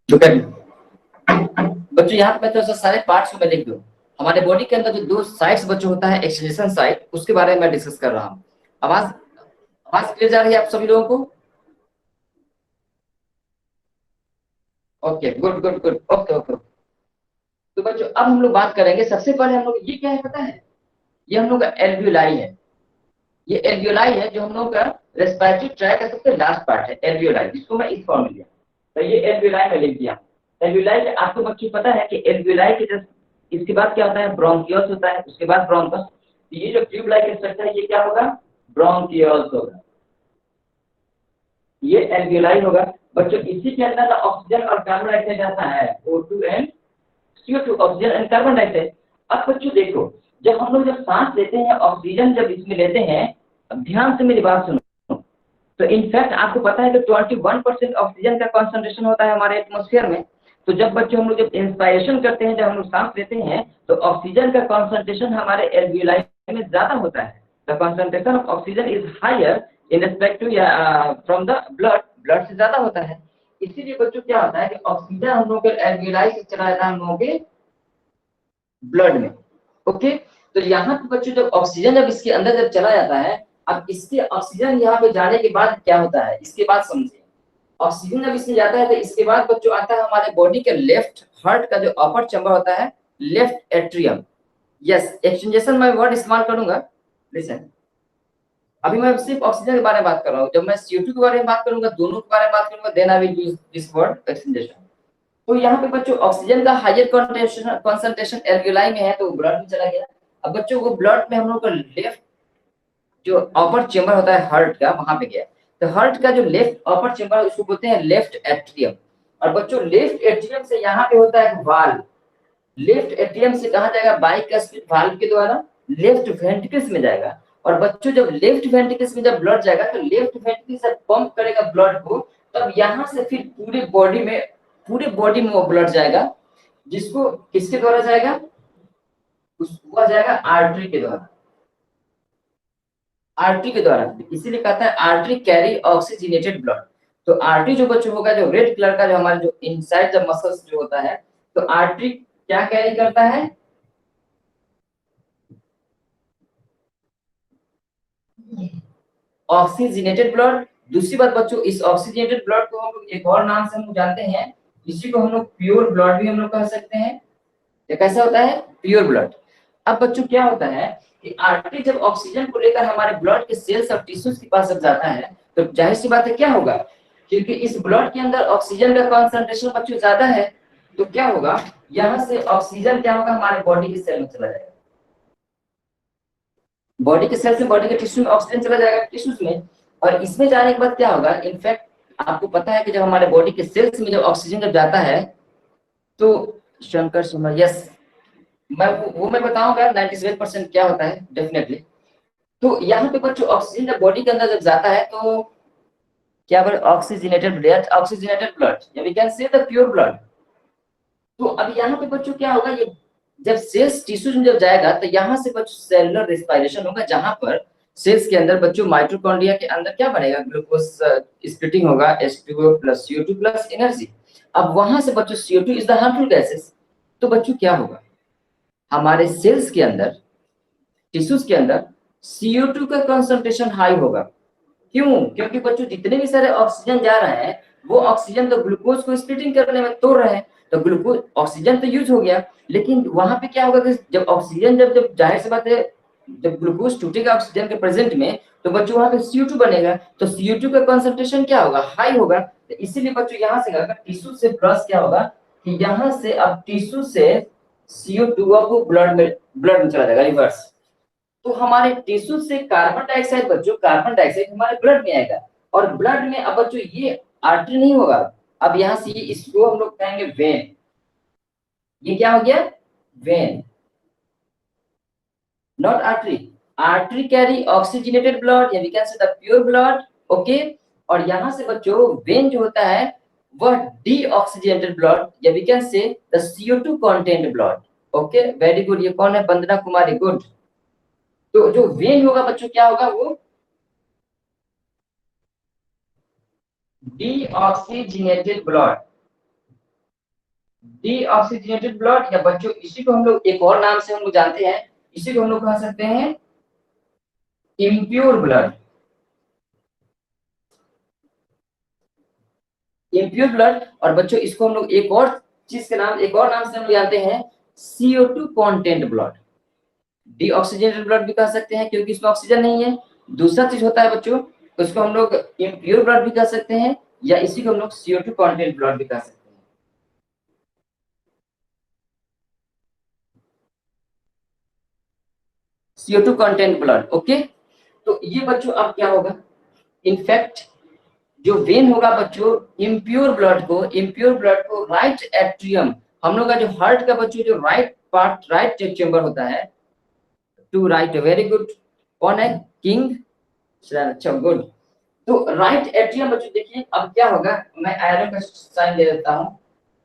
Look at me. बच्चों यहाँ पे तो सारे पार्ट्स को मैं लिख दूं। हमारे बॉडी के अंदर जो दो साइड्स बच्चों होता है, एक्सटेंशन साइड, उसके बारे में मैं डिस्कस कर रहा हूँ। आवाज आवाज क्लियर जा रही है आप सभी लोगों को? Okay, good good good, okay okay. तो बच्चों अब हम लोग बात करेंगे, सबसे पहले हम लोग, ये क्या है पता है? ये हम लोग का एल्वियोलाई है। ये एल्वियोलाई है जो हम लोग का रेस्पिरेटरी ट्रैक का सबसे लास्ट पार्ट है, एल्वियोलाई, जिसको मैं इस फॉर्म में लिया। तो ये एल्वियोलाई में लिख दिया। एल्वियोलाई के आपको बच्चों पता है कि एल्वियोलाई के जस्ट इसके बाद क्या होता है? ब्रोंकियल्स होता है, उसके बाद ब्रोंकस। ये जो ट्यूब लाइक स्ट्रक्चर है, ये क्या होगा? ब्रोंकियल्स होगा। ये एल्वियोलाई होगा। बच्चों इसी के अंदर ऑक्सीजन और कार्बन डाइऑक्साइड आता है, O2 and CO2, oxygen and carbon dioxide. अब बच्चों देखो, जब हम लोग जब सांस लेते हैं, ऑक्सीजन जब इसमें लेते हैं, अब ध्यान से मेरी बात सुनो। तो इनफैक्ट आपको पता है कि 21% ऑक्सीजन का कॉन्सेंट्रेशन होता है हमारे एटमॉस्फेयर में। तो जब बच्चों हम लोग जब इंस्पायरेशन करते हैं, जब हम लोग सांस लेते हैं, तो ऑक्सीजन का कॉन्सेंट्रेशन हमारे एल्वियोलाई में ज्यादा होता है। The concentration of oxygen is higher in respect to from the blood, blood से ज्यादा होता है। इसीलिए बच्चों क्या होता है कि ऑक्सीजन हम लोग के एल्वियोलाई से चला जाता है हम लोगों के ब्लड में। ओके, तो यहाँ पे बच्चों जब ऑक्सीजन जब इसके अंदर जब चला जाता है, अब इसके ऑक्सीजन यहाँ पे जाने के बाद क्या होता है, इसके बाद समझिए। ऑक्सीजन जब इसमें जाता है तो इसके बाद बच्चों आता है हमारे बॉडी के लेफ्ट हार्ट का जो अपर चैम्बर होता है, लेफ्ट एट्रियम। यस, एक्सचेंजेशन मैं वर्ड इस्तेमाल करूंगा। लिसन, अभी मैं सिर्फ ऑक्सीजन के बारे में बात कर रहा हूँ। जब मैं CO2 के बारे में बात करूंगा, दोनों के बारे में बात करूंगा, then I will use this word exchangeation. तो यहाँ पे बच्चों ऑक्सीजन का हायर कॉन्सेंट्रेशन एल्वियोलाई में है, तो ब्लड में चला गया। अब बच्चों को ब्लड में हम लोग का लेफ्ट जो अपर चेम्बर होता है हार्ट का, वहां पे गया। तो हार्ट का जो लेफ्ट अपर चेम्बर, उसको बोलते हैं लेफ्ट एट्रियम। और बच्चों लेफ्ट एट्रियम से यहाँ पे होता है वाल्व। लेफ्ट एट्रियम से कहा जाएगा बाइकस्पिड वाल्व के द्वारा लेफ्ट वेंट्रिकल्स में जाएगा। और बच्चों जब लेफ्ट वेंट्रिकल्स में जब ब्लड जाएगा, तो लेफ्ट वेंट्रिकल से पंप करेगा ब्लड को, तब यहाँ से फिर पूरे बॉडी में वो ब्लड जाएगा, जिसको किसके द्वारा जाएगा? उसको जाएगा आर्टरी के द्वारा। आर्टरी के द्वारा, इसीलिए कहता है आर्टरी कैरी ऑक्सीजनेटेड ब्लड। तो आर्टरी जो बच्चों होगा, जो रेड कलर का, जो हमारे जो इनसाइड जब मसल्स जो होता है, तो आर्टरी क्या कैरी करता है? Oxygenated blood. दूसरी बात बच्चों, इस ऑक्सीजनेटेड ब्लड को हम लोग एक और नाम से हम लोग जानते हैं, इसी को हम लोग प्योर ब्लड भी हम लोग कह सकते हैं। ये कैसा होता है? Pure blood. अब बच्चों क्या होता है कि आर्टरी जब ऑक्सीजन को लेकर हमारे ब्लड के सेल्स और टिश्यूज के पास जब जाता है, तो जाहिर सी बात है क्या होगा, क्योंकि इस ब्लड के अंदर ऑक्सीजन का कॉन्सेंट्रेशन बच्चों ज्यादा है, तो क्या होगा, यहाँ से ऑक्सीजन क्या होगा, हमारे बॉडी के सेल में चला जाएगा। बॉडी के सेल से बॉडी के टिश्यू में ऑक्सीजन चला जाएगा, टिश्यूज में। और इसमें जाने के बाद क्या होगा, इनफैक्ट आपको पता है कि जब हमारे बॉडी के सेल्स में जब ऑक्सीजन जब जाता है, तो शंकर सुमर, यस, मैं बताऊंगा 97% क्या होता है डेफिनेटली। तो यहाँ पे बच्चों ऑक्सीजन जब बॉडी के अंदर जब जाता है, तो क्या बोले, ऑक्सीजनेटेड ब्लड, या we can say the pure blood. तो अब यहाँ पे बच्चों क्या होगा, ये जब सेल्स टिश्यूज में जब जाएगा तो यहाँ से बच्चों सेलुलर रेस्पिरेशन होगा, जहां पर सेल्स के अंदर बच्चों माइटोकॉन्ड्रिया के अंदर क्या बनेगा, ग्लूकोज स्प्लिटिंग होगा, H2O plus CO2 plus energy. अब वहां से बच्चों CO2 is the harmful gases. तो बच्चों क्या होगा, हमारे सेल्स के अंदर, टिश्यूज के अंदर CO2 का कंसंट्रेशन हाई होगा। क्यों? क्योंकि बच्चों जितने भी सारे ऑक्सीजन जा रहे हैं वो ऑक्सीजन तो ग्लूकोज को स्प्लिटिंग करने में तोड़ रहे हैं, तो ग्लूकोज ऑक्सीजन तो यूज हो गया, लेकिन वहां पे क्या होगा कि जब ऑक्सीजन जब जाहिर सी बात है जब ग्लूकोज टूटेगा ऑक्सीजन के प्रेजेंट में तो बच्चों वहां पे CO2 बनेगा, तो CO2 का कंसंट्रेशन क्या होगा, हाई होगा। तो इसीलिए बच्चों यहाँ से अगर टिश्यू से प्लस क्या होगा कि यहाँ से अब टिश्यू से CO2 अब ब्लड में चला जाएगा रिवर्स। तो हमारे टिश्यू से कार्बन डाइऑक्साइड बच्चों, कार्बन डाइऑक्साइड हमारे ब्लड में आएगा, और ब्लड में अब बच्चों ये आर्टरी नहीं होगा, अब यहाँ से ये इसको हम लोग कहेंगे वेन। ये क्या हो गया, vein, not artery. Artery carry oxygenated blood या we can say the pure blood, okay. और यहाँ से बच्चों वेन जो होता है वह डीऑक्सीजनेटेड ब्लड या we can say the CO2 content blood, okay. Very good, ये कौन है, वंदना कुमारी, गुड। तो जो वेन होगा बच्चों क्या होगा, वो डीऑक्सीजनेटेड ब्लड, डीऑक्सीजनेटेड ब्लड, या बच्चों इसी को हम लोग एक और नाम से हम लोग जानते हैं, इसी को हम लोग कह सकते हैं इम्प्योर ब्लड, इम्प्योर ब्लड। और बच्चों इसको हम लोग एक और चीज के नाम, एक और नाम से हम लोग जानते हैं CO2 content blood. Deoxygenated blood भी कह सकते हैं क्योंकि इसमें ऑक्सीजन नहीं है। दूसरा चीज होता है बच्चों, उसको हम लोग इम्प्योर ब्लड भी कह सकते हैं, या इसी को हम लोग CO2 कंटेंट ब्लड भी कह सकते हैं। CO2 content blood, okay. तो ये बच्चों अब क्या होगा, इनफैक्ट जो वेन होगा बच्चों इम्प्योर ब्लड को राइट एट्रियम, हम लोग का जो हार्ट का बच्चों जो राइट पार्ट, राइट चेम्बर होता है, टू राइट, वेरी गुड, कौन है, किंग, अच्छा गुड। तो राइट एट्रियम बच्चों देखिए अब क्या होगा, मैं आयरन का साइन दे देता हूँ,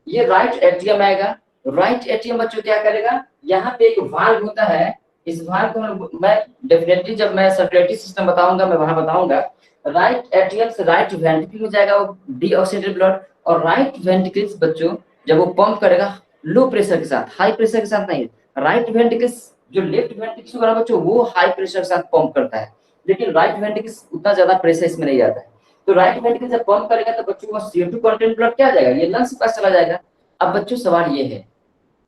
ये राइट एट्रियम आएगा। राइट एट्रियम बच्चों क्या करेगा, यहाँ पे एक वाल्व होता है, इस वाल्व को मैं डेफिनेटली जब मैं सर्कुलेटरी सिस्टम बताऊंगा मैं वहां बताऊंगा। राइट एट्रियम से राइट वेंट्रिकल में जाएगा वो डीऑक्सीजनेटेड ब्लड, और राइट वेंट्रिकल बच्चों जब वो पंप करेगा लो प्रेशर के साथ, हाई प्रेशर के साथ नहीं, राइट वेंट्रिकल जो लेफ्ट वेंट्रिकल होगा बच्चों वो हाई प्रेशर के साथ पंप करता है, लेकिन राइट वेंट्रिकल उतना ज्यादा प्रेशर इसमें नहीं आता है। तो राइट वेंट्रिकल जब पंप करेगा तो बच्चों को CO2 कंटेंट ब्लड क्या जाएगा, ये लंग्स के पास चला जाएगा। अब बच्चों सवाल ये है,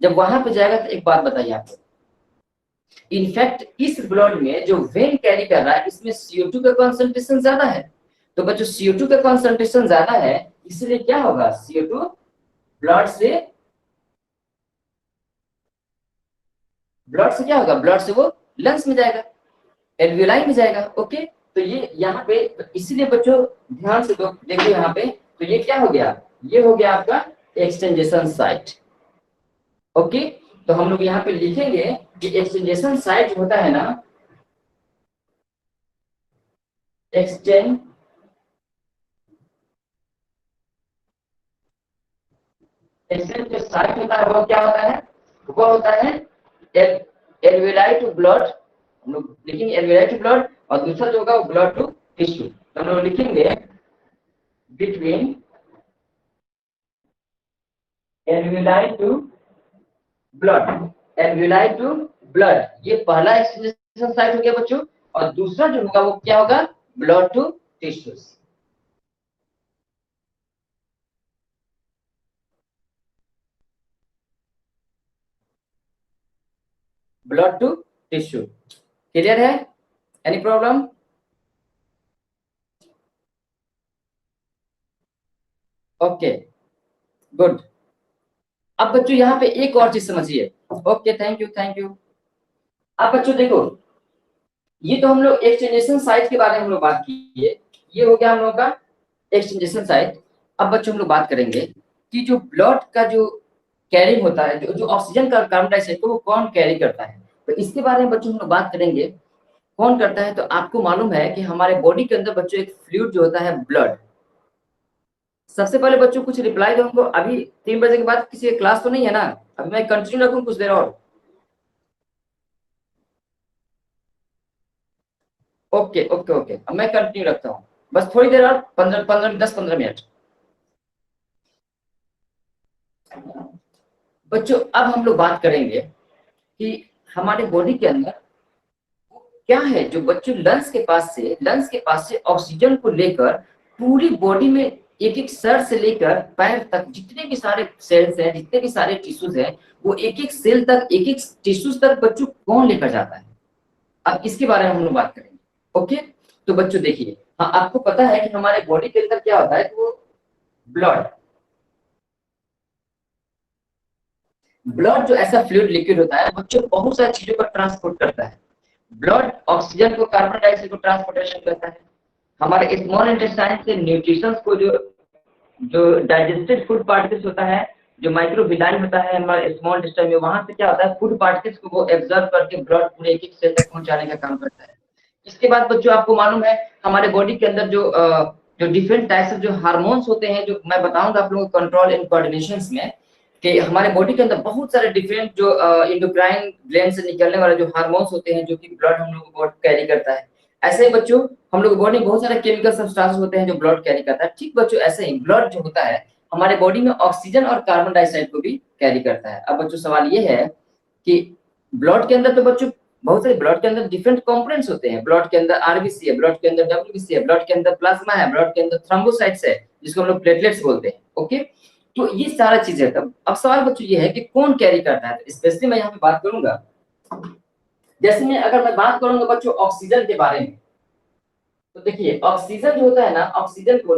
जब वहां पे जाएगा तो एक बात बताइए आपको, इनफैक्ट इस ब्लड में जो वेन कैरी कर रहा है इसमें CO2 का कंसंट्रेशन ज्यादा है, तो बच्चों CO2 का कंसंट्रेशन ज्यादा है, इसलिए क्या होगा, CO2 ब्लड से क्या होगा, ब्लड से वो लंग्स में जाएगा, एल्वियोलाई में जाएगा, ओके। तो ये यहाँ पे इसीलिए बच्चों ध्यान से देखो यहाँ पे, तो ये क्या हो गया, ये हो गया आपका एक्सटेंजेशन साइट, ओके। तो हम लोग यहाँ पे लिखेंगे कि एक्सटेंजेशन साइट होता है ना, एक्सटेंजेशन जो साइट होता है वो क्या होता है, वो होता है एल्वियोलाई टू ब्लड, हम लोग लिखेंगे एल्वियोलाई टू ब्लड, और दूसरा जो होगा वो ब्लड टू टिश्यू, तो हम लोग लिखेंगे between alveoli to blood, alveoli to blood, ये पहला एक्सटेंजेशन साइट हो गया बच्चों, और दूसरा जो होगा वो क्या होगा, blood to tissues. Blood to tissue, clear है, एनी प्रॉब्लम? Okay good. अब बच्चों यहाँ पे एक और चीज समझिए, ओके थैंक यू। अब बच्चों देखो, ये तो हम लोग एक्सटेंजेशन साइट के बारे में हम लोग बात किए, ये हो गया हम लोग का एक्सटेंजेशन साइट। अब बच्चों हम लोग बात करेंगे कि जो ब्लड का जो कैरिंग होता है, जो ऑक्सीजन का कार्बन डाइऑक्साइड को वो कौन कैरी करता है, तो इसके बारे में बच्चों हम लोग बात करेंगे, कौन करता है। तो आपको मालूम है कि हमारे बॉडी के अंदर बच्चों एक फ्लूइड जो होता है ब्लड। सबसे पहले बच्चों कुछ रिप्लाई दो हमको, अभी 3 बजे के बाद किसी क्लास तो नहीं है ना, अभी मैं कंटिन्यू रखूं कुछ देर और, ओके ओके ओके, अब मैं कंटिन्यू रखता हूँ, बस थोड़ी देर और 10-15 मिनट। बच्चों अब हम लोग बात करेंगे कि हमारे बॉडी के अंदर क्या है जो बच्चों लंग्स के पास से ऑक्सीजन को लेकर पूरी बॉडी में एक एक सर से लेकर पैर तक जितने भी सारे सेल्स हैं, जितने भी सारे टिश्यूज हैं, वो एक एक सेल तक, एक एक टिश्यूज तक बच्चों कौन लेकर जाता है, अब इसके बारे में हम लोग बात करेंगे। ओके, तो बच्चों देखिए, हाँ आपको पता है कि हमारे बॉडी के अंदर क्या होता है, वो ब्लड जो ऐसा फ्लूइड लिक्विड होता है बच्चों बहुत सारी चीजों को ट्रांसपोर्ट करता है। ब्लड ऑक्सीजन को, कार्बन डाइऑक्साइड को ट्रांसपोर्टेशन करता है। हमारे स्मॉल इंटेस्टाइन से न्यूट्रिशंस को, जो डाइजेस्टेड फूड पार्टिकल्स होता है, जो माइक्रोविलाई होता है हमारे स्मॉल इंटेस्टाइन में, वहां से क्या होता है, फूड पार्टिकल्स को वो एब्जॉर्ब करके ब्लड पूरे एक एक सेल तक पहुंचाने का काम करता है। इसके बाद बच्चों आपको मालूम है हमारे बॉडी के अंदर जो डिफरेंट टाइप्स ऑफ जो हार्मोन्स होते हैं, जो मैं बताऊंगा आप लोगों को कंट्रोल एंड कोऑर्डिनेशंस में, कि हमारे बॉडी के अंदर बहुत सारे डिफरेंट जो इंडोक्राइन ग्लैंड से निकलने वाले जो हार्मोन्स होते हैं, जो कि ब्लड हम लोग को कैरी करता है। ऐसे ही बच्चों हम लोग बॉडी में बहुत सारे केमिकल सब्सटेंसेस होते हैं जो ब्लड कैरी करता है। ठीक बच्चों, ऐसे ही ब्लड जो होता है हमारे बॉडी में ऑक्सीजन और कार्बन डाइऑक्साइड को भी कैरी करता है। अब बच्चों सवाल ये है कि ब्लड के अंदर तो बच्चों बहुत सारे, ब्लड के अंदर डिफरेंट कंपोनेंट्स होते हैं। ब्लड के अंदर आरबीसी है, ब्लड के अंदर डब्ल्यूबीसी है, ब्लड के अंदर प्लाज्मा है, ब्लड के अंदर थ्रोम्बोसाइट्स है, जिसको हम लोग प्लेटलेट्स बोलते हैं। ओके, तो ये सारा चीजें। तब अब सवाल बच्चों ये है कि कौन कैरी करता है, तो स्पेशली मैं यहाँ पे बात करूंगा, जैसे मैं अगर मैं बात करूंगा बच्चों ऑक्सीजन के बारे में, तो देखिए ऑक्सीजन जो होता है ना, ऑक्सीजन को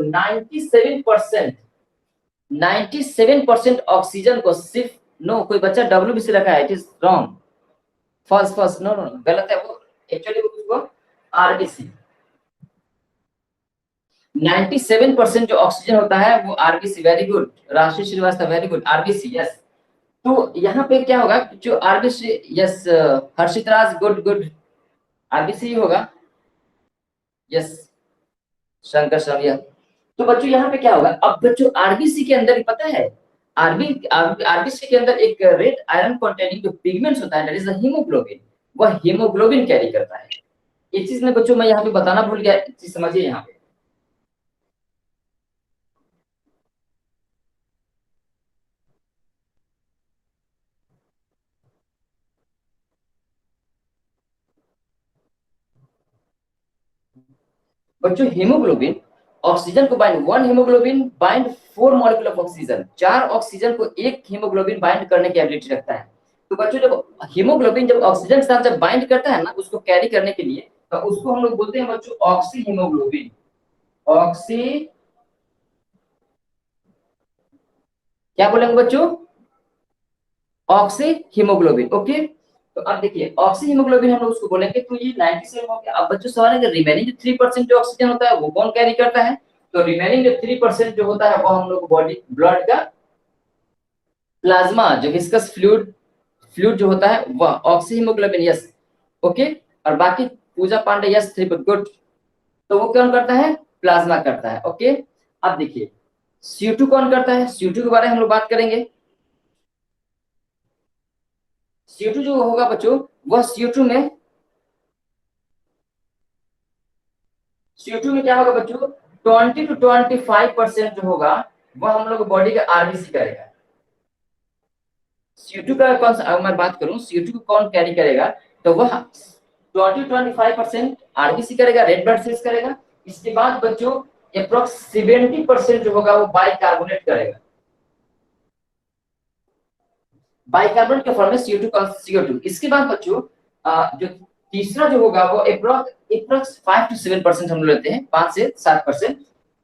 97% ऑक्सीजन को सिर्फ, नो कोई बच्चा डब्ल्यूबीसी रखा है, it is wrong, first no no गलत है, वो एक्चुअली वो आरबीसी। 97% जो ऑक्सीजन होता है वो RBC, very good Rashi Shrivastava, very good, RBC, yes. तो यहाँ पे क्या होगा, जो RBC, yes Harshit Raj, good good, RBC होगा, यस शंकर शर्मा। तो बच्चों यहाँ पे क्या होगा, अब बच्चों आरबीसी के अंदर पता है, आरबीसी के अंदर एक रेड आयरन कंटेनिंग जो पिगमेंट्स होता है, दैट इज द हीमोग्लोबिन, वह हीमोग्लोबिन कैरी करता है। ये चीज में बच्चों मैं यहाँ पे बताना भूल गया, चीज समझिए यहाँ पे। बच्चों हीमोग्लोबिन ऑक्सीजन को bind, one haemoglobin bind 4 molecule of oxygen, 4 oxygen को एक हीमोग्लोबिन बाइंड करने की एबिलिटी रखता है। तो बच्चों जब हीमोग्लोबिन जब ऑक्सीजन के साथ जब बाइंड करता है ना, उसको कैरी करने के लिए, तो उसको हम लोग बोलते हैं बच्चों ऑक्सी हीमोग्लोबिन। ऑक्सी क्या बोलेंगे बच्चों, ऑक्सी हीमोग्लोबिन। ओके, तो अब देखिए ऑक्सी हीमोग्लोबिन हम लोग उसको बोलेंगे, तो ये 97 हो गया। अब बच्चों सवाल है कि रिमेनिंग जो 3% जो ऑक्सीजन होता है वो कौन कैरी करता है, तो रिमेनिंग जो 3% जो होता है वो हम लोग बॉडी ब्लड का प्लाज्मा, जो विस्कस फ्लूइड जो होता है वह ऑक्सी हीमोग्लोबिन, यस ओके। और बाकी पूजा पांडे, यस 3 गुड, तो वो कौन करता है, प्लाज्मा करता है। ओके, अब देखिए CO2 कौन करता है, CO2 के बारे में हम लोग बात करेंगे। CO2 जो होगा बच्चों, वह CO2 में क्या होगा बच्चों, 20 to 25% जो होगा वह हम लोग बॉडी का आरबीसी करेगा। CO2 का कौन सा, अगर मैं बात करूं CO2 को कौन कैरी करेगा, तो वह 20-25% आरबीसी करेगा, रेड ब्लड सेल्स करेगा। इसके बाद बच्चों अप्रोक्स 70% जो होगा वो बाइकार्बोनेट करेगा। बाइकार्बोनेट के फॉर्म में CO2। इसके बाद बच्चों जो तीसरा जो होगा वो अप्रोक्स 5 to 7% हम लोग लेते हैं, 5 से 7%।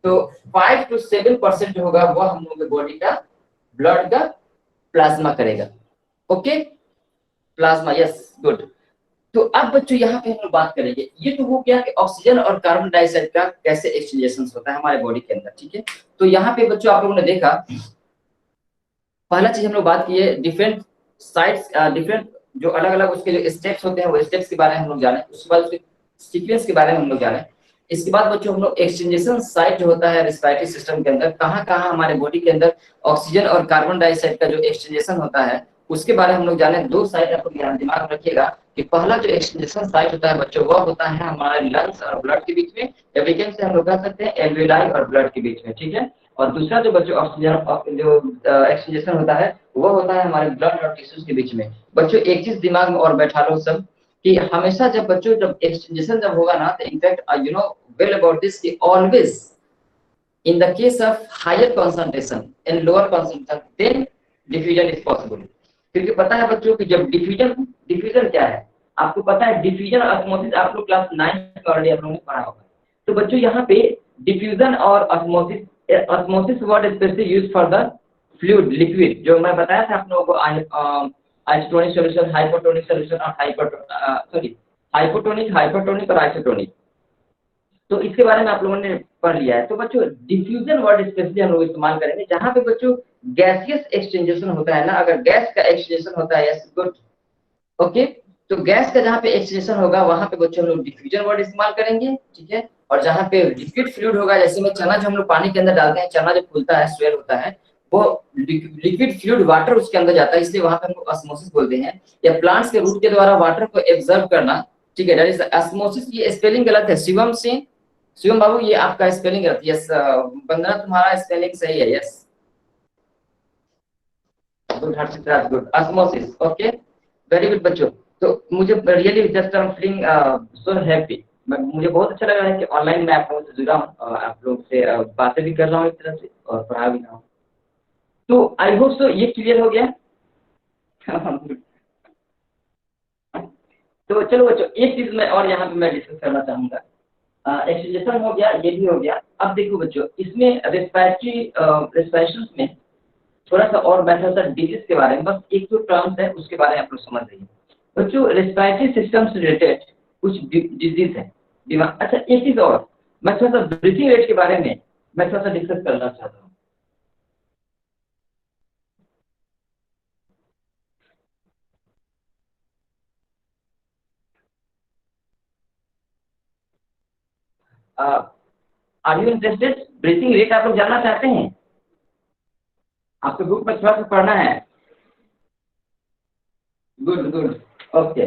तो 5 to 7% जो होगा वो हम लोग बॉडी का ब्लड का प्लाज्मा करेगा। Okay, plasma, yes good. तो अब बच्चों यहाँ पे हम लोग बात करेंगे, ये तो हो गया कि ऑक्सीजन और कार्बन डाइऑक्साइड का कैसे एक्सचेंजेशन होता है हमारे बॉडी के अंदर, ठीक है। तो यहाँ पे बच्चों आप लोगों ने देखा, पहला चीज हम लोग बात की है डिफरेंट साइट्स, डिफरेंट जो अलग अलग उसके जो स्टेप्स होते हैं वो स्टेप्स के बारे में हम लोग जाने, उसके बाद उसके सीक्वेंस के बारे में हम लोग जाने। इसके बाद बच्चों हम लोग एक्सचेंजेशन साइट जो होता है रेस्पिरेटरी सिस्टम के अंदर, कहाँ कहाँ हमारे बॉडी के अंदर ऑक्सीजन और कार्बन डाइऑक्साइड का जो एक्सचेंजेशन होता है उसके बारे में हम लोग जाने। दो साइड आपको ध्यान दिमाग में रखिएगा कि पहला जो एक्सटेंशन साइट होता है बच्चों, वह होता है हमारे लंग्स और ब्लड के बीच में, या वीकेंड से हम लोग कह सकते हैं एल्वेलाई और ब्लड के बीच में, ठीक है। और दूसरा जो बच्चों ऑक्सीजन जो एक्सटेंशन होता है वो होता है हमारे ब्लड और टिश्यूज के बीच में। बच्चों एक चीज दिमाग में और बैठा लो सब, कि हमेशा जब बच्चों जब एक्सटेंशन जब होगा ना, तो in fact you know well about this कि always in the case of higher concentration and lower concentration then diffusion is possible। क्योंकि पता है बच्चों कि जब डिफ्यूजन क्या है, आपको पता है डिफ्यूजन और ऑस्मोसिस आप लोग क्लास 9 में ऑलरेडी आप लोगों ने पढ़ा होगा। तो बच्चों यहाँ पे डिफ्यूजन और osmosis word specially use for the fluid liquid, जो मैं बताया था आप लोगों को आइसोटोनिक सॉल्यूशन, हाइपोटोनिक सॉल्यूशन और हाइपोटोनिक, हाइपरटोनिक और आइसोटोनिक। तो इसके बारे में आप लोगों ने पढ़ लिया है। तो बच्चों डिफ्यूजन वर्ड स्पेशली हम लोग इस्तेमाल करेंगे जहां पे बच्चों गैसियस एक्सटेंशन होता है ना, अगर गैस का एक्सटेंशन होता है, यस गुड, ओके। तो गैस का जहां पे एक्सटेंशन होगा वहां पे बच्चों हम लोग डिफ्यूजन वर्ड इस्तेमाल करेंगे, ठीक है। और जहां पे लिक्विड फ्लूइड होगा, जैसे में चना जो हम लोग पानी के अंदर डालते हैं, चना जो फूलता है, स्वेल होता है, वो लिक्विड फ्लूइड वाटर उसके अंदर जाता है, इसलिए वहां पे हम लोग ऑस्मोसिस बोलते हैं। या प्लांट्स के रूट के द्वारा वाटर को एब्जॉर्ब करना, ठीक है, दैट इज ऑस्मोसिस। ये स्पेलिंग गलत है शिवम से, शिवम बाबू ये आपका स्पेलिंग गलत है। यस वंदना तुम्हारा स्पेलिंग सही है, yes good, Harshit good, osmosis, okay very good बच्चों। तो मुझे really just I am feeling so happy, मुझे बहुत अच्छा लग रहा है कि ऑनलाइन मैं आप लोगों से जुड़ा हूँ, आप लोगों से बातें भी कर रहा हूँ एक तरह से और पढ़ा भी रहा हूँ। तो आई होप सो ये क्लियर हो गया। तो चलो बच्चों एक चीज मैं और यहाँ पे मैं डिस्कस करना चाहूंगा। एक्सटेंशन हो गया, ये भी हो गया। अब देखो बच्चों इसमें रेस्पिरेशन में थोड़ा सा और बैठा था डिजीज के बारे में, बस एक दो टर्म्स है उसके बारे में आप लोग समझ रही बच्चों। रेस्पिरेटरी सिस्टम से रिलेटेड कुछ डिजीज है दिमाग। अच्छा एक चीज और, मैं थोड़ा सा ब्रीथिंग रेट के बारे में मैं थोड़ा सा डिस्कस करना चाहता हूँ। Are you interested? Breathing rate आप लोग जानना चाहते हैं? आपको बुक में थोड़ा सा पढ़ना है। Good good, okay.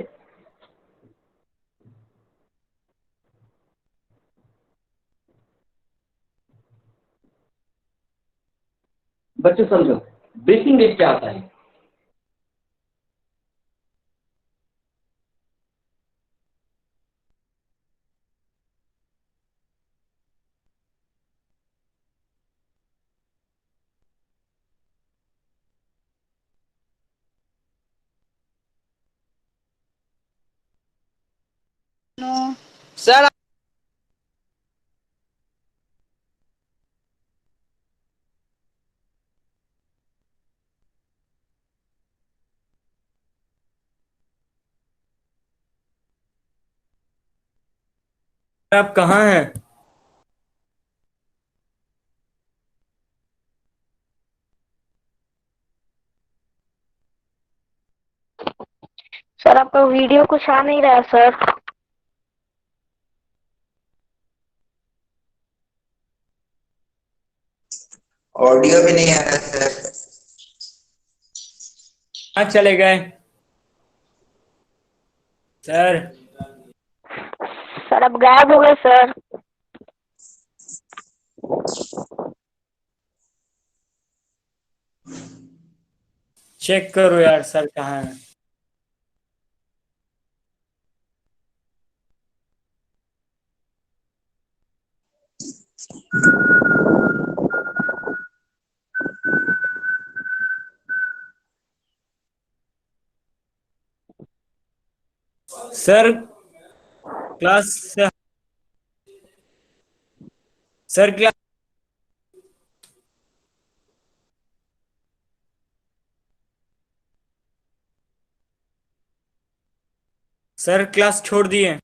बच्चों समझो ब्रीथिंग रेट क्या होता है। सर आप कहाँ हैं? सर आपका वीडियो कुछ आ नहीं रहा है सर। ऑडियो भी नहीं आ रहा सर। कहाँ चले गए सर? सर अब गायब हो गए सर। चेक करो यार सर कहाँ है। Sir class sir class sir class छोड़ दिए।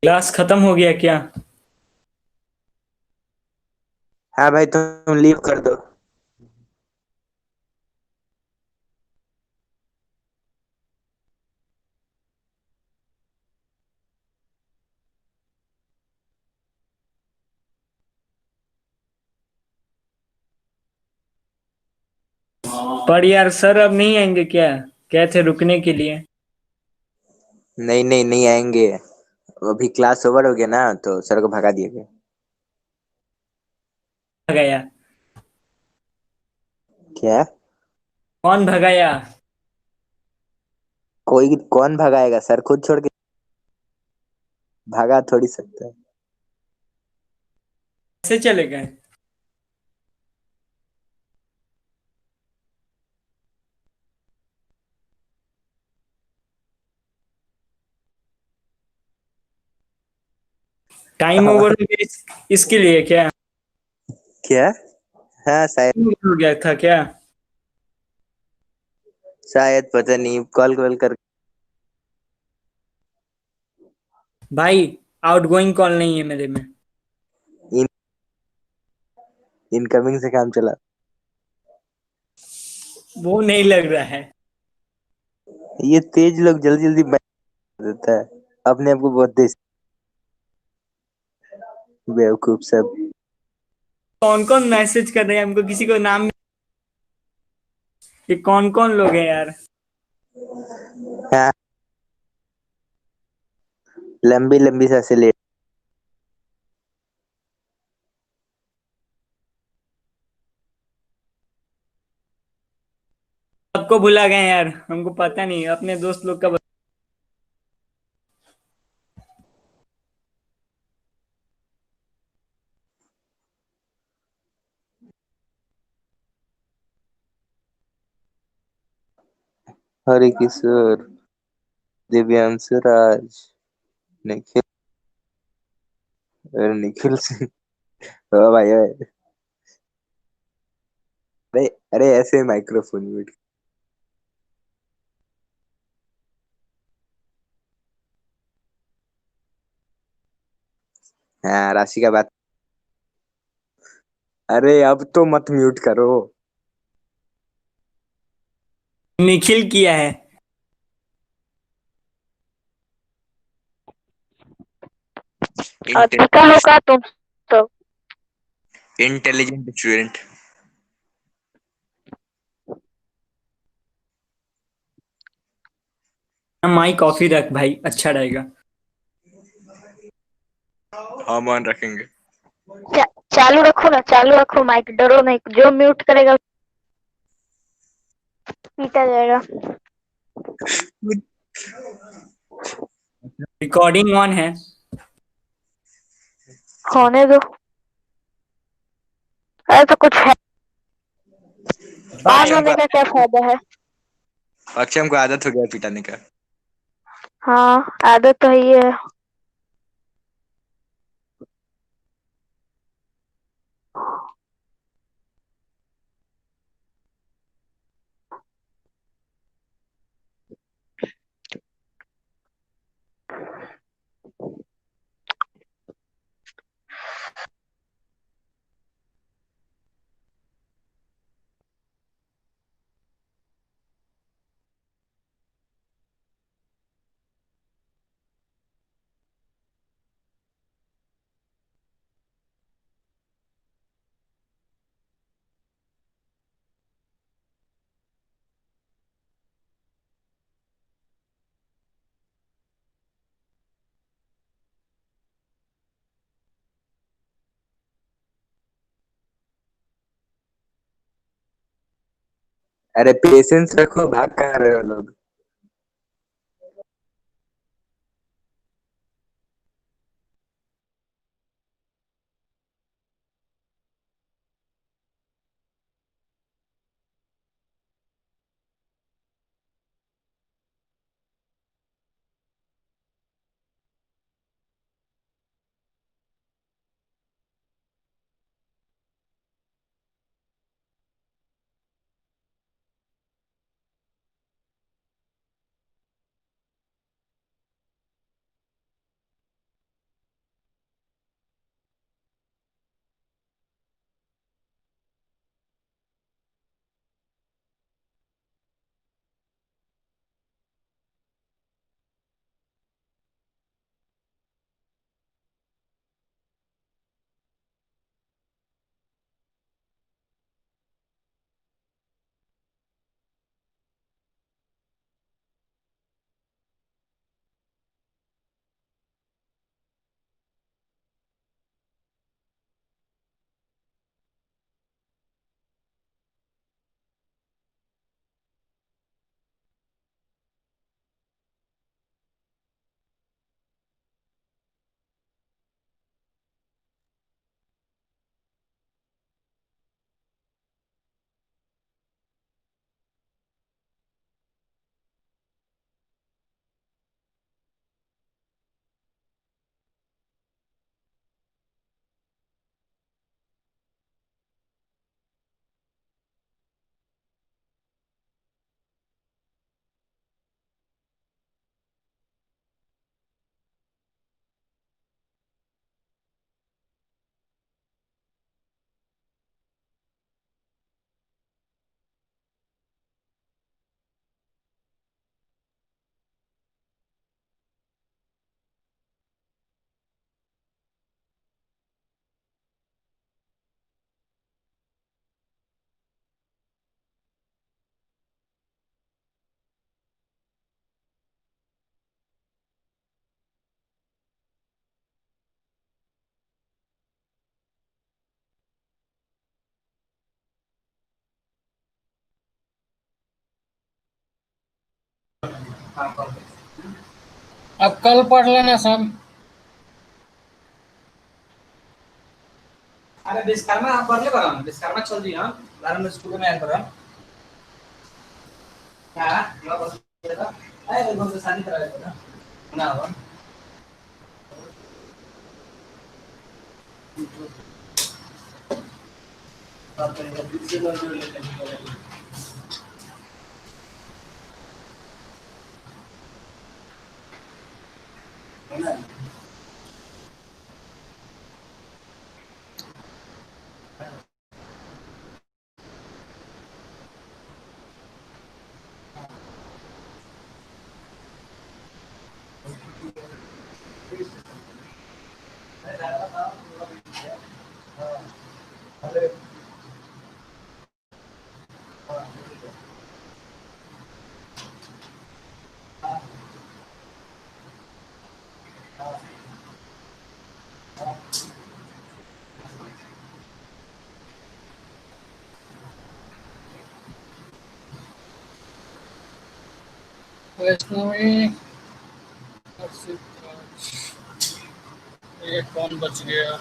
क्लास खत्म हो गया क्या? हाँ भाई तुम लीव कर दो। पर यार सर अब नहीं आएंगे क्या? क्या थे रुकने के लिए? नहीं नहीं नहीं आएंगे। अभी क्लास ओवर हो गया ना तो सर को भगा दिया गया। भगाया? क्या? कौन भगाया? कोई कौन भगाएगा, सर खुद छोड़ के भगा थोड़ी सकता है। कैसे चले गए? टाइम ओवर हो गया इसके लिए क्या? क्या? हाँ शायद। Time over हो गया था क्या? शायद पता नहीं, कॉल कॉल कर। भाई आउटगोइंग कॉल नहीं है मेरे में। इन इनकमिंग से काम चला। वो नहीं लग रहा है। ये तेज लोग जल्दी जल्दी बना देता है, अपने आप को बहुत तेज। बेवकूफ सब। कौन कौन मैसेज कर रहे हैं हमको? किसी को नाम? ये कौन कौन लोग हैं यार? हाँ, लंबी लंबी सांसें ले। सबको भुला गए यार, हमको पता नहीं अपने दोस्त लोग का हरे किशोर, दिव्यांशु राज, निखिल और निखिल सिंह। ओ भाई ओए। अरे अरे ऐसे माइक्रोफोन म्यूट। हाँ राशि का बात। अरे अब तो मत म्यूट करो। निखिल किया है। अधिका होगा तुम तो। Intelligent student. माइक ऑफ ही रख भाई, अच्छा रहेगा। हम ऑन रखेंगे। चालू रखो ना, चालू रखो माइक, डरो नहीं, जो म्यूट करेगा पीटा जाएगा। रिकॉर्डिंग ऑन है। होने दो। अरे तो कुछ है, ऑन अक्षय होने हमको का क्या फायदा है? अक्षय हमको आदत हो गया पिटाने का। हाँ आदत तो ही है। अरे पेशेंस रखो, भाग कहाँ रहे हो लोग। हाँ कल। अब कल पढ़ लेना सब। अरे विश्वकर्मा आप पढ़ले बड़ा विश्वकर्मा चल जी हम बारह में स्कूल में आया करा क्या ये बस ये था अरे एकदम से शादी करा था ना हो बात करेंगे दूसरे लोग जो लेते हैं है ना वैष्णवी, ये कौन बच गया?